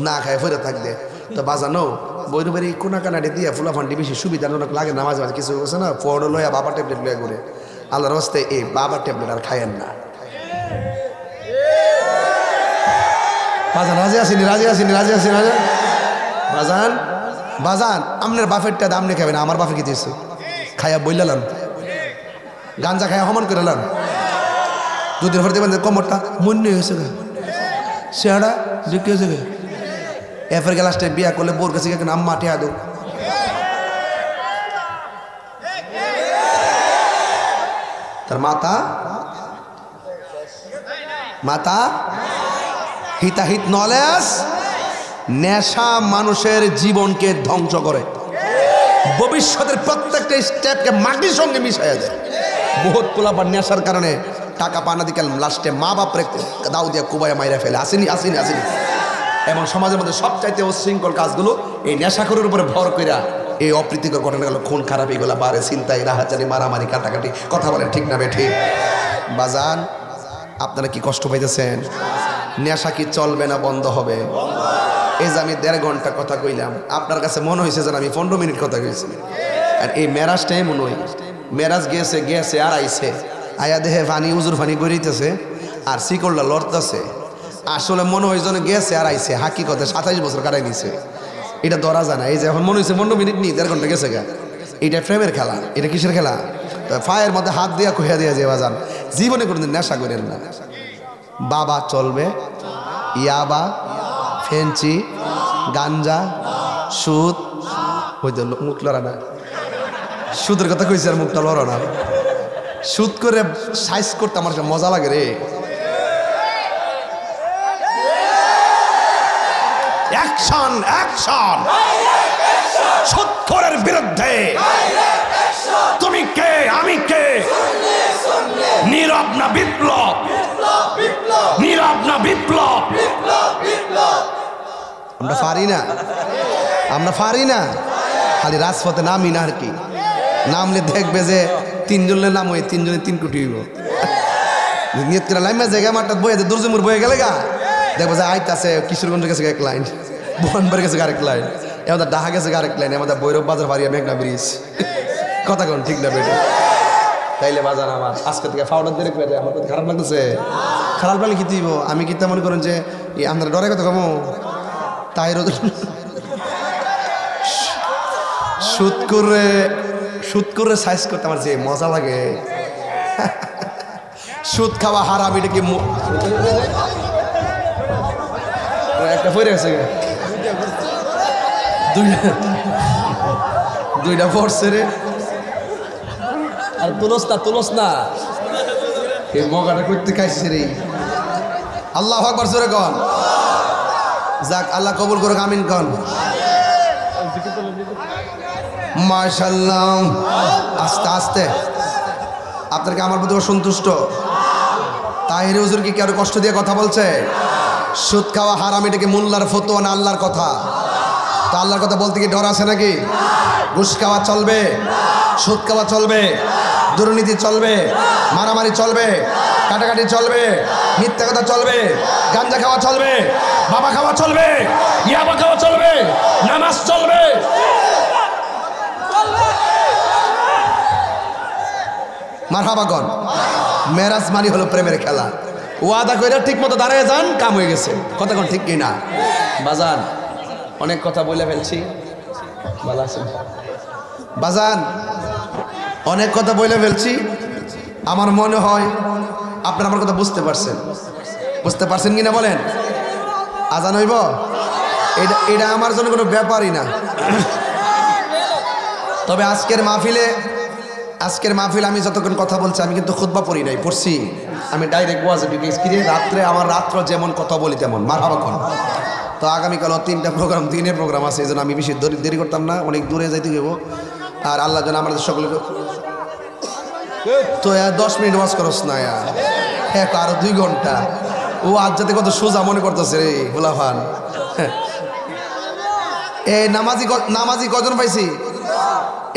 Speaker 1: না, খাই ফেরে থাকবে তো বাজানো বইরু বাড়ি কোনা কানাডে দিয়ে ফুলাফান্ডি বেশি সুবিধাজনক লাগে না। মাঝে মাঝে কিছু হচ্ছে না, পড়ো লয়া বাবা ট্যাবলেট লয়া ঘুরে, আল্লাহর হস্তে এই বাবা ট্যাবলেট আর খায়েন না। বাজান রাজি আসেনি, বাজান বাজান আপনার বাফেরটা দাম নিয়ে খাবেন, আমার বাফে কি দিয়েছে খাইয়া বইলালাম, গাঞ্জা খাইয়া সমান করে লাম, 2 দিন পর দেখবেন কমরটা মনে হয়েছে গা, সেটা দেখে হয়েছে গে। এফের গ্লাসটা বিয়া করলে বোর কাছে গিয়ে আম্মা টিয়া দো, তার মাতা হিতাহিত নলেজ। নেশা মানুষের জীবনকে ধ্বংস করে, ভবিষ্যতের প্রত্যেকটা স্টেপকে মাটির সঙ্গে মিশাইয়া দেয়। বহুত পোলাপার নেশার কারণে টাকা পানা দিকে লাস্টে মা বাপরে দাও দিয়া কুবাইয়া মাইরা ফেলে। আসেনি এবং সমাজের মধ্যে সবচাইতে উচ্ছৃঙ্খল কাজগুলো এই নেশাখোরের উপরে ভর কইরা এই অপ্রীতিকর ঘটনাগুলো, খুন খারাপ, এগুলো বাড়ে, চিন্তাই, রাহাজানি, মারামারি, কাটাকাটি। কথা বলেন ঠিক না বেঠি? বাজান, আপনারা কি কষ্ট পাইতেছেন? নেশা কি চলবে না বন্ধ হবে? এই যে আমি 1.5 ঘন্টা কথা কইলাম, আপনার কাছে মনে হয়েছে যেন আমি 15 মিনিট কথা কইছি। আর এই মেরাজটাই মনে হয়, মেরাজ গেছে আর আইছে, আয়া দেহে ফানি উজুর ফানি গড়িতেছে আর শিকলটা লড়তেছে। আসলে মনে হয় যেন গেছে আর আইছে, হাকিকতে 27 বছর কাটাই দিছে। এটা ধরা যায় না। এই যে এখন মনে হয়েছে 15 মিনিট নি, 1.5 ঘন্টা গেছে গা। এটা প্রেমের খেলা। এটা কিসের খেলা? ফায়ের মধ্যে হাত দিয়া কইয়া দিয়া যে বাজান, জীবনে কোনোদিন নেশা করেন না। বাবা চলবে, ইয়াবা, ফেঞ্চি, গাঞ্জা, সুদ, হয়তো মুখ লড়া না, সুদের কথা কইছে আর মুখটা লড়া না। সুদ করে সাইজ করতে আমার মজা লাগে রে। অ্যাকশন, অ্যাকশন সুদখোরের বিরুদ্ধে। তুমি কে, আমি কে? নীরব না বিপ্লব, নীরব না বিপ্লব। আমরা পারি না, আমরা পারি না। খালি রাজপথে নামি না, আর কি নামলে দেখবে যে 3 জনের নাম হয়ে 3 জনে 3 কোটি হইব। নিয়ত করে লাইমা জায়গা মাঠটা বয়ে দুর্জমুর বয়ে গেলে গা, দেখবো যে আইতাছে কিশোরগঞ্জ গেছে এক লাইন, বনবার গেছে আরেক লাইন, আমাদের ডাহা গেছে আরেক লাইন, আমাদের ভৈরব বাজার ভারিয়া মেঘনা ব্রিজ। কথা কোন ঠিক না বেটা? তাইলে বাজার আমার আজকে থেকে ফাউডার দিয়ে রেখে আমার তো খারাপ লাগতেছে। খারাপ লাগলে কি দিব? আমি কি মনে করেন যে আমরা ডরে কথা কমো? তাই সুদ করে সাইজ করতে আমার যে মজা লাগে। সুদ খাওয়া হারাম, এটা কি একটা পড়ে গেছে, দুইটা পড়ছে রে। আর তুলস না এই মগাটা করতে খাইছে রে। আল্লাহু আকবার জোরে কন। যাক, আল্লাহ কবুল করুক, আমিন কন। মাশাআল্লাহ। আস্তে আস্তে আপনার কি আমার প্রতি সন্তুষ্ট? তাহির হুজুর কি কারো কষ্ট দিয়ে কথা বলছে? সুদ খাওয়া হারাম, এটা কি মোল্লার ফতোয়া না আল্লাহর কথা? তো আল্লাহর কথা বলতে কি ডর আছে নাকি? ঘুষ খাওয়া চলবে, সুদ খাওয়া চলবে, দুর্নীতি চলবে, মারামারি চলবে, কাটাকাটি চলবে, মিথ্যা কথা চলবে, গাঞ্জা খাওয়া চলবে, বাবা খাওয়া চলবে, ইয়াবা খাওয়া চলবে, নামাজ চলবে। মারহাবা কন। মেরাজ মানি হলো প্রেমের খেলা। ওয়াদা কইরা ঠিক মতো দাঁড়ায় যান, কাম হয়ে গেছে। কথা কোন ঠিক কিনা? বাজান, অনেক কথা বলে ফেলছি। ভালো আছেন বাজান? অনেক কথা বলে ফেলছি। আমার মনে হয় আপনারা আমার কথা বুঝতে পারছেন। বুঝতে পারছেন কিনা বলেন? আজান হইব? এটা আমার জন্য কোনো ব্যাপারই না। তবে আজকের মাহফিলে আমি যতক্ষণ কথা বলছি, আমি কিন্তু খুতবা পড়ি নাই, পড়ছি আমি ডাইরেক্ট ওয়াজ। রাত্রে আমার রাত্র যেমন কথা বলি তেমন। মারহাবা কোন। তো আগামীকাল 3টা প্রোগ্রাম, 3 প্রোগ্রাম আছে, এই জন্য আমি বেশি দেরি করতাম না, অনেক দূরে যাইতে গেব। আর আল্লাহ যেন আমাদের সকলকে তো 10 মিনিট ওয়াজ করস না, হ্যাঁ আরো 2 ঘন্টা। ও আজ যাতে কত সোজা মনে করতেছে রে গোলাফান। এই নামাজি কজন পাইছি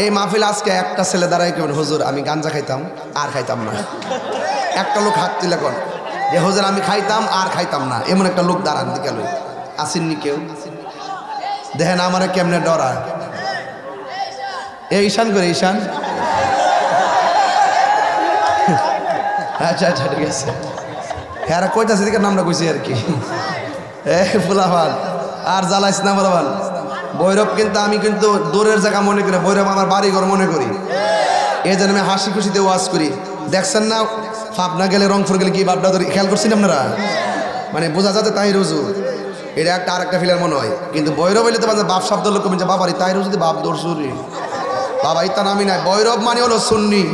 Speaker 1: এই মাহফিল? আজকে একটা ছেলে দাঁড়ায় কেমন, হুজুর আমি গাঞ্জা খাইতাম আর খাইতাম না। একটা লোক হাত তুলে কোন যে হুজুর আমি খাইতাম আর খাইতাম না, এমন একটা লোক দাঁড়ান দিকে লোক আসেননি কেউ? দেখেন আমার কেমনে ডরায়। এই ঈশান করে, ঈশান। আচ্ছা আচ্ছা ঠিক আছে। হ্যাঁ কইতাছে দিকে নামটা কইছি আর কি। ফুলাফান আর জ্বালাইস না বলবান। ভৈরব কিন্তু আমি কিন্তু দূরের জায়গা মনে করি, ভৈরব আমার বাড়িঘর মনে করি। এই জন্য আমি হাসি খুশিতে ওয়াজ করি। দেখছেন না পাবনা গেলে, রংপুর গেলে কি বাপটা ধরি, খেয়াল করছেন আপনারা? মানে বোঝা যাচ্ছে তাহির হুজুর, এটা একটা আরেকটা ফিলার মনে হয়। কিন্তু ভৈরব হইলে তো বাপ শব্দ লোক কমে, বাবারই তাহির হুজুর বাপ দর্শুরি, বাবা ইতা নামি নাই। ভৈরব মানে হলো সুন্নি,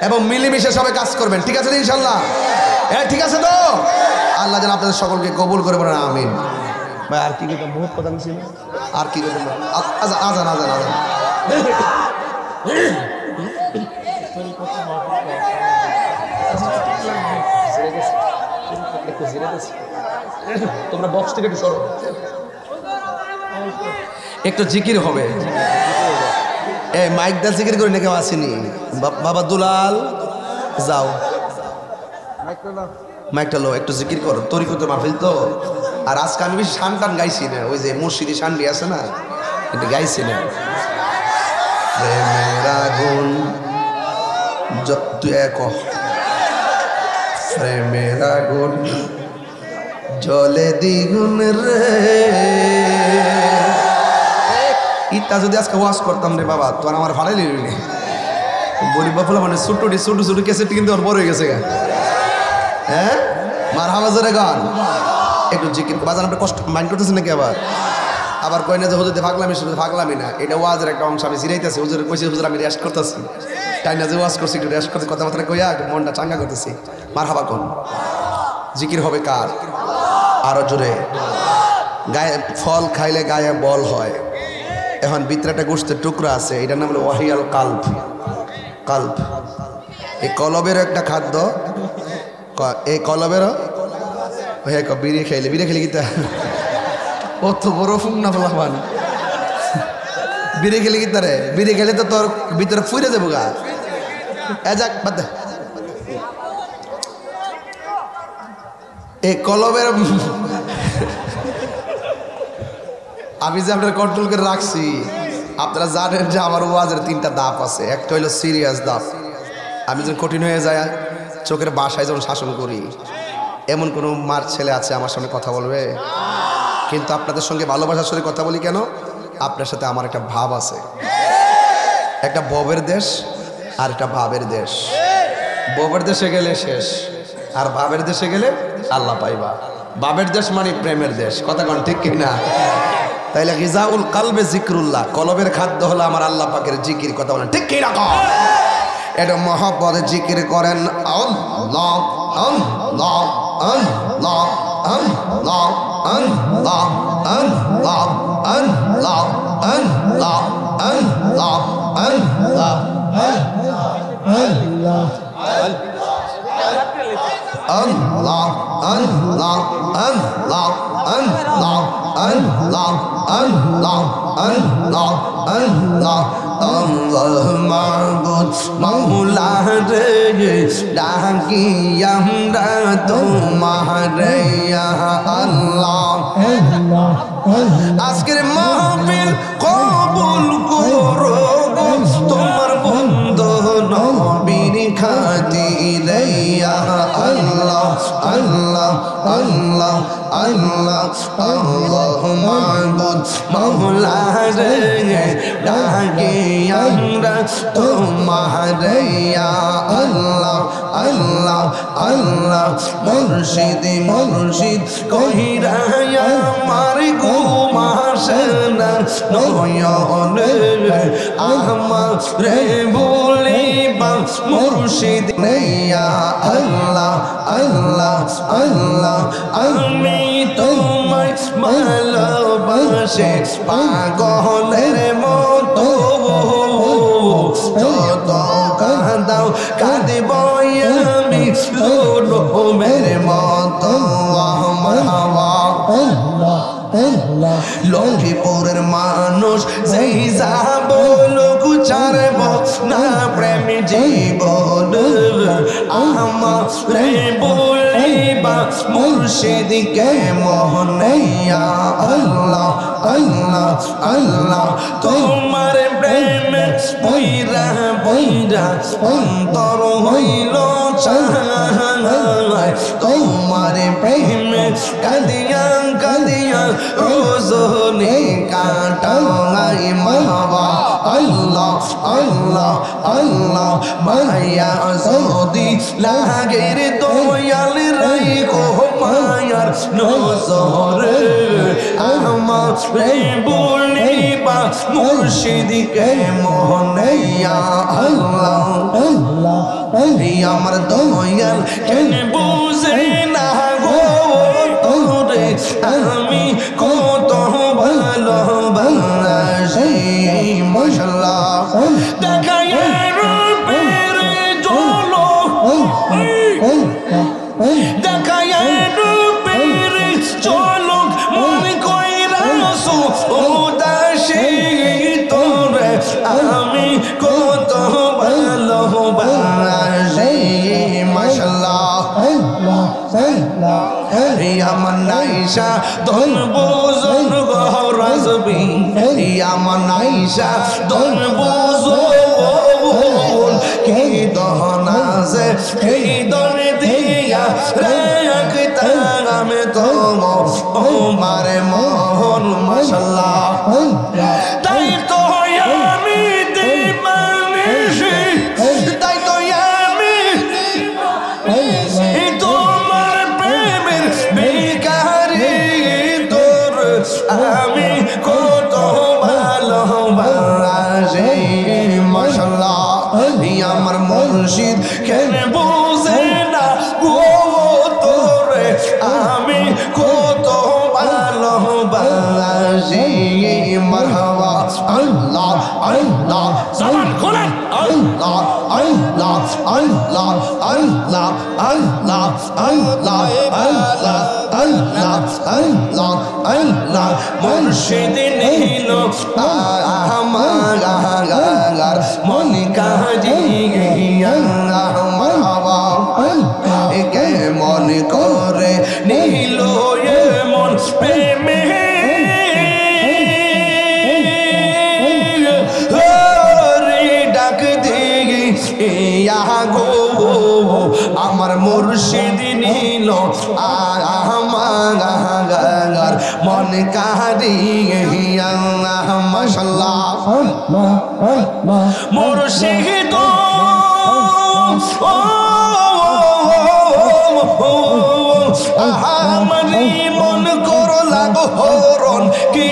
Speaker 1: এবং মিলেমিশে সবাই কাজ করবেন। ঠিক আছে ইনশাল্লাহ? ঠিক আছে তো? আল্লাহ যেন আপনাদের সকলকে কবুল করে বলেন আমিন। ভাই আর কি করতাম, বহুত কথা ছিল, আর কি করতাম? আজান আজান আজান। একটু জিরাতেছি, তোমরা বক্স থেকে একটু সরো, একটু জিকির হবে। এই মাইকটা জিকির করে না কেউ আসেনি। বাবা দুলাল যাও, মাইকটা লো, একটু জিকির করো, তরিকতের মাহফিল তো। আর আজকে আমি বেশি শান টান গাইছি না, ওই যে মুর্শিদি শান্ডি আছে না, এটা গাইছি না। প্রেমের আগুন তুই এক, প্রেমের আগুন জলে দ্বিগুণ রে। ইটা যদি আজকে ওয়াশ করতাম রে বাবা, তোর আমার ভাড়াই লিখলি গরিব বাফলা, মানে ছোটো ছোটো ছোটো কেসেটটি কিন্তু ওর বড় হয়ে গেছে গা। হ্যাঁ মার হাওয়াজের গান একটু জিকির বাজান, আপনি কষ্ট মাইন্ড করতেছেন নাকি? আবার কয় না যে হুজুর ফাগলামি, শুধু ফাগলামি না, এটা ওয়াজের একটা অংশ। আমি জিরাইতেছি, হুজুর কইছি হুজুর আমি রেস্ট করতেছি, তাই না যে ওয়াজ করছি, একটু রেস্ট করতে কথাবার্তা কইয়া একটু মনটা চাঙ্গা করতেছি। মার হাবা কোন জিকির হবে কার? আরো জোরে। গায়ে ফল খাইলে গায়ে বল হয়। এখন ভিতরে একটা গোষ্ঠের টুকরা আছে, এটার নাম হলো ওয়াহিয়াল কাল্ব। কাল্ব এই কলবের একটা খাদ্য, এই কলবেরও হ্যাঁ বিড়ি খাইলে, বিড়ি খেলে গীতা অত বড় ফুং না ফলাফান, বিড়ি খেলে গীতা রে, বিড়ি খেলে তো তোর ভিতরে ফুইরে যাবো গা। এ যাক বাদ দে। এই কলবের আমি যে আপনার কন্ট্রোল করে রাখছি, আপনারা জানেন যে আমার ওয়াজের 3টা ধাপ আছে। একটা হইলো সিরিয়াস ধাপ, আমি যখন কঠিন হয়ে যায় চোখের বাসায় যখন শাসন করি, এমন কোনো মার ছেলে আছে আমার সামনে কথা বলবে? কিন্তু আপনাদের সঙ্গে ভালোবাসার সঙ্গে কথা বলি কেন? আপনার সাথে আমার একটা ভাব আছে, একটা ববের দেশ আর একটা ভাবের দেশ। ববের দেশে গেলে শেষ, আর ভাবের দেশে গেলে আল্লাহ পাইবা। বাবের দেশ মানে প্রেমের দেশ, কথা কোন ঠিক কিনা? তাইলে গিজাউল কালবে জিকরুল্লাহ, কলবের খাদ্য হলো আমার আল্লাহ পাকের জিকির, কথা বলেন ঠিক কিনা? এটা মহব্বত জিকির করেন। আল্লাহ আল্লাহ আল্লাহ আল্লাহ আল্লাহ আল্লাহ আল্লাহ আল্লাহ আল্লাহ আল্লাহ আল্লাহ Allah, Allah, Allah, Allah, Allah, Allah, Allah, Allah, Allah, মাবুদ মাওলা রে, ডাকি আমরা তোমারে ইয়া আল্লাহ। আজকের মাহফিল কবুল করো তোমার বন্ধু নবীর খাতিরে ইয়া আল্লাহ আল্লাহ আল্লাহ আল্লাহ আল্লাহ মাবুদ মাওলা রে, ডাকি আমরা তোমারে ইয়া আল্লাহ আল্লাহ আল্লাহ। মুর্শিদ মুর্শিদ কহিরা আমার ঘুম আসে না নয়নে, আমার রে বলিবা মুর্শিদ নেয়া আল্লাহ আল্লাহ আল্লাহ। আমি তোমায় ভালোবাসি পাগলের মতো, যত কাঁদাও কাঁদিব আমি লোমের মতো। লক্ষ্মীপুরের মানুষ সেই যাব লোক চারব না প্রেম জীবন, আমার রে বলিবা মুর্শিদকে মোহনে ইয়া আল্লাহ আল্লাহ আল্লাহ। তোমার প্রেমে বইরা বইরা অন্তর হইল চায়, তোমার প্রেমে কাঁদিয়া কাঁদিয়া রোজনে কাটাই মাওয়া আল্লাহ আল্লাহ আল্লাহ। মায়া যদি লাগে রে দয়াল রাইখো মায়ার নজরে, আমার রে বলিবা মুর্শিদকে মোহনে ইয়া আল্লাহ আল্লাহ। আমার দয়াল কেন বুঝে না গো তোরে, আমি কত ভালোবাসি মাশাআল্লাহ। দেখায় রূপের ঝলক, দেখায় আইসা দন বুঝন গো রাজবি আমার আইসা দন বুঝন কি দহনা যে কি দন দিয়া রাখতাম আমি তোমার মোহন মাশাআল্লাহ তাই তো আমি দিবানিশি তাই তো আমি তোমার প্রেমের ভিখারি তোর আমি কত ভালোবাসি মাশাআল্লাহ আমার মুর্শিদ কেন বুঝে না ও তোরে আমি কত ভালোবাসি মারহাবা আল্লাহ আল্লাহ
Speaker 2: জবান খোলেন
Speaker 1: আল্লাহ আল্লাহ আল্লাহ আল্লাহ আল্লাহ আল্লাহ আল্লাহ আল্লাহ আল্লাহ আল্লাহ মুর্শিদ নীল আমার মন কাজী মারহাবা কে মন করে নীল মন প্রেমে ডাক দিই গো আমার মুর্শিদ নীল আমার মন কারিয়া মাশাআল্লাহ মুর্শিদ আমারি মন করলা গো হরণ কি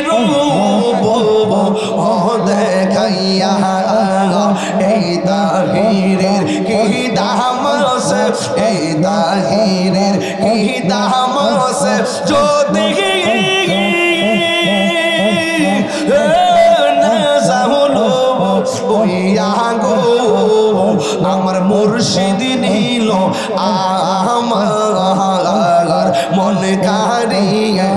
Speaker 1: রূপ ও দেখাইয়া এই তাহিরের কি দাম আছে এই তাহিরের কি দাম আছে যদি আমার মুর্শিদ নীল আমার মন কারিয়া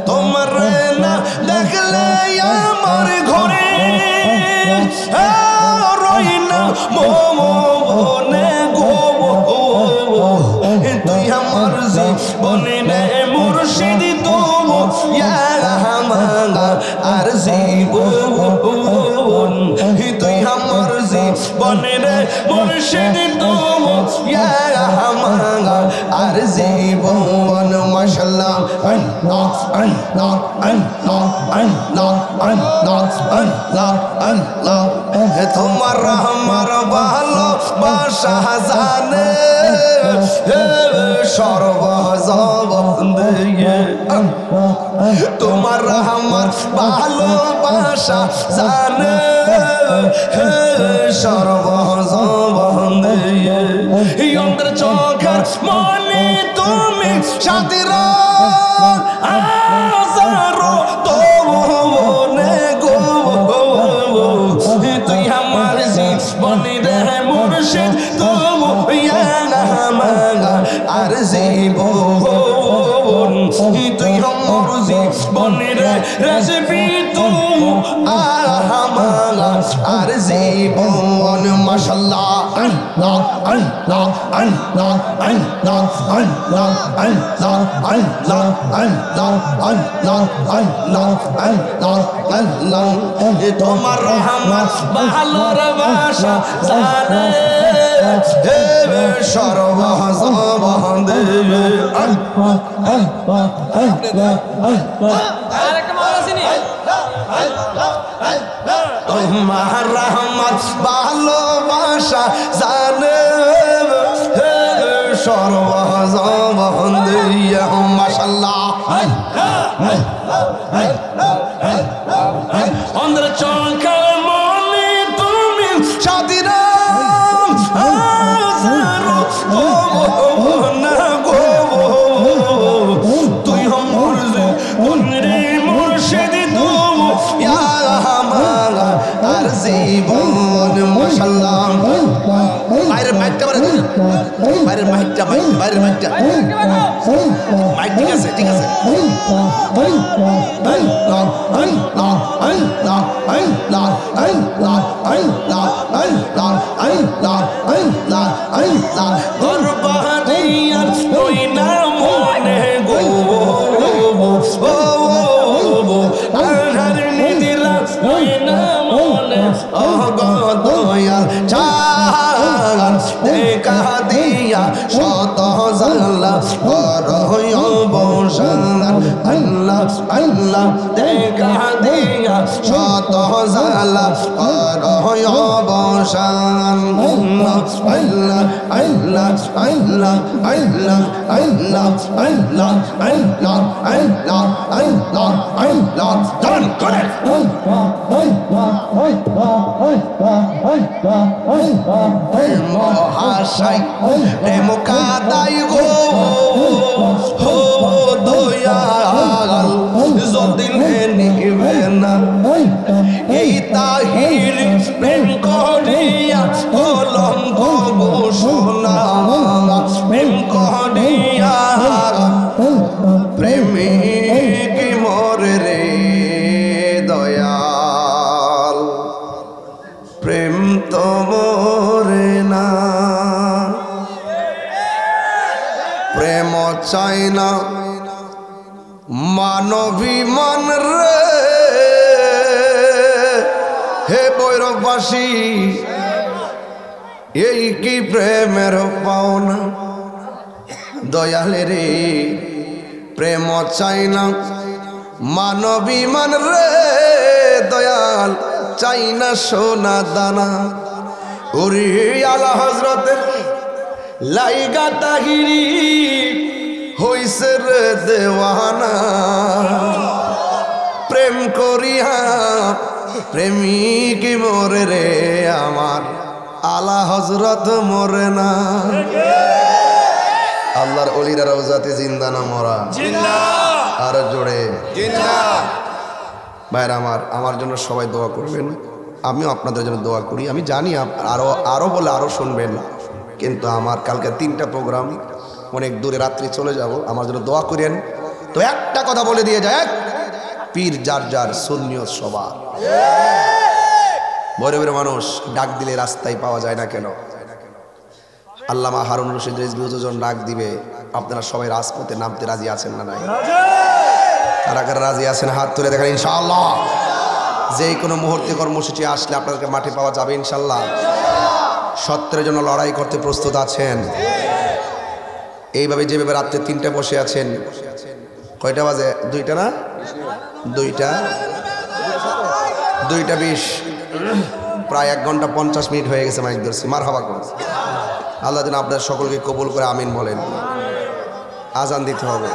Speaker 1: তোমার না দেখলে আমার ঘরে রই না মনে গো তুই আমার জীবনে নে মুর্শিদ তুমো আর জীবন তুই আমার জীবনে রে মুর্শিদ তুমো আর জীবন মাশাআল্লাহ আল্লাহ আল্লাহ আল্লাহ আল্লাহ আল্লাহ আল্লাহ আল্লাহ তোমার আমার ভালোবাসা জানে সর্বজগৎ দিয়ে তোমার আমার ভালোবাসা জানে সর্বজগৎ দিয়ে অন্তর চোখের মনে তুমি সাথীরা আজারো তোমনে গো তুই আমার জীবনে রে মুর্শিদ তুমি আর জীবন তুই আমার জীবনে রে রেসিপি তুমি আর জীবন মাশাআল্লাহ আল্লাহ আল্লাহ আল্লাহ আল্লাহ আল্লাহ আল্লাহ আল্লাহ আল্লাহ আল্লাহ আল্লাহ আল্লাহ আল্লাহ তোমার রহমত ভালোর বাসা জানে সর্বজগৎ দিয়ে তোমার রহমত ভালোবাসা জানে সর্বজগৎ দিয়ে মাশাআল্লাহ অন্ধ চোখের মনে তুমি সাথীরা তুই আমার মুর্শিদ তুমি আর জীবন মাশাআল্লাহ আরে মাইকটা বারে বাইরের মাইকটা বাইরের মাইকটা মাইক ঠিক আছে ঠিক আছে দেখা দিয়া শত জালা আল্লাহ আল্লাহ দেখা দিয়া শত জালা অবসান আল্লাহ আল্লাহ আল্লাহ আল্লাহ আল্লাহ আল্লাহ আল্লাহ আল্লাহ আল্লাহ আল্লাহ দান করে মহাশয় প্রেম কাদাই গো হো দয়াল যদি নিবে না এই তাহির প্রেম করিয়া কলঙ্ক ঘোষণা প্রেম করিয়া প্রেমিক মরে রে দয়াল প্রেম তো মরে না প্রেম চাই না মানবিমান রে হে ভৈরববাসী এই কি প্রেমের পাওনা দয়ালে রে প্রেম চাই না মানবিমান রে দয়াল চাই না সোনা দানা ওরে আলা হযরতের লাইগা তাহিরি হইছে রে দেওয়ানা প্রেম করিয়া প্রেমিক মরে রে আমার আলা হযরত মরে না আল্লাহর ওলিরা রওজাতে জিন্দা না মরা
Speaker 2: জিন্দা
Speaker 1: আর জোরে
Speaker 2: জিন্দা
Speaker 1: ভাইরা আমার জন্য সবাই দোয়া করবেন আমিও আপনাদের জন্য দোয়া করি আমি জানি আরো বলে আরো শুনবেন কিন্তু আমার কালকে 3টা প্রোগ্রাম অনেক দূরে রাত্রি চলে যাব আমার জন্য দোয়া করেন তো একটা কথা বলে দিয়ে যায় পীর যার যার সুন্নিয়ত সবার ভৈরবের মানুষ ডাক দিলে রাস্তায় পাওয়া যায় না কেন আল্লামা হারুন রশিদ রিজভী হুজুর ডাক দিবে আপনারা সবাই রাজপথে নামতে রাজি আছেন না নাই কারা কারা রাজি আছেন হাত তুলে দেখেন ইনশাআল্লাহ যে কোনো মুহূর্তে কর্মসূচি আসলে আপনাদেরকে মাঠে পাওয়া যাবে ইনশাআল্লাহ সত্যের জন্য লড়াই করতে প্রস্তুত আছেন এইভাবে যেভাবে রাত্রে 3টা বসে আছেন কয়টা বাজে 2টা না 2টা 20 প্রায় 1 ঘন্টা 50 মিনিট হয়ে গেছে মাইক ধরছি মারহাবা করুন আল্লাহ যেন আপনাদের সকলকে কবুল করে আমিন বলেন আজান দিতে হবে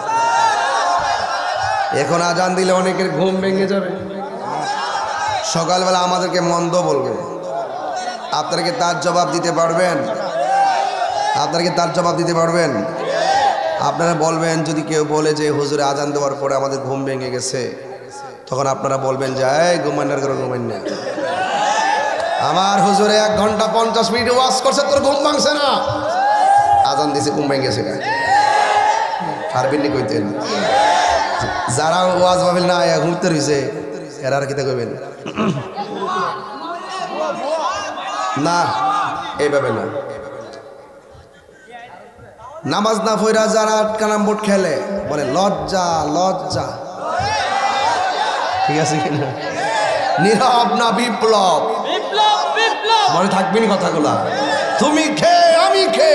Speaker 1: এখন আজান দিলে অনেকের ঘুম ভেঙে যাবে সকালবেলা আমাদেরকে মন্দ বলবে আপনারা কি তার জবাব দিতে পারবেন আপনারা কি তার জবাব দিতে পারবেন আপনারা বলবেন যদি কেউ বলে যে হুজুরে আজান দেওয়ার পরে আমাদের ঘুম ভেঙে গেছে তখন আপনারা বলবেন যে এই ঘুমান্নার করে ঘুমাইন না আমার হুজুরে 1 ঘন্টা 50 মিনিট ওয়াজ করছে তোর ঘুম ভাঙছে না আজান দিছে ঘুম ভেঙে গেছে না পারবেন নি কইতেন যারা ওয়াজ ভাবেন না ঘুরতে রইছে এরা আর কিতা কইবেন না এইভাবে না নামাজ না পড়া যারা কালাম বোর্ড খেলে বলে লজ্জা লজ্জা ঠিক আছে কিনা নীরব না বিপ্লব মনে থাকবেনি কথাগুলা তুমি খে আমি খে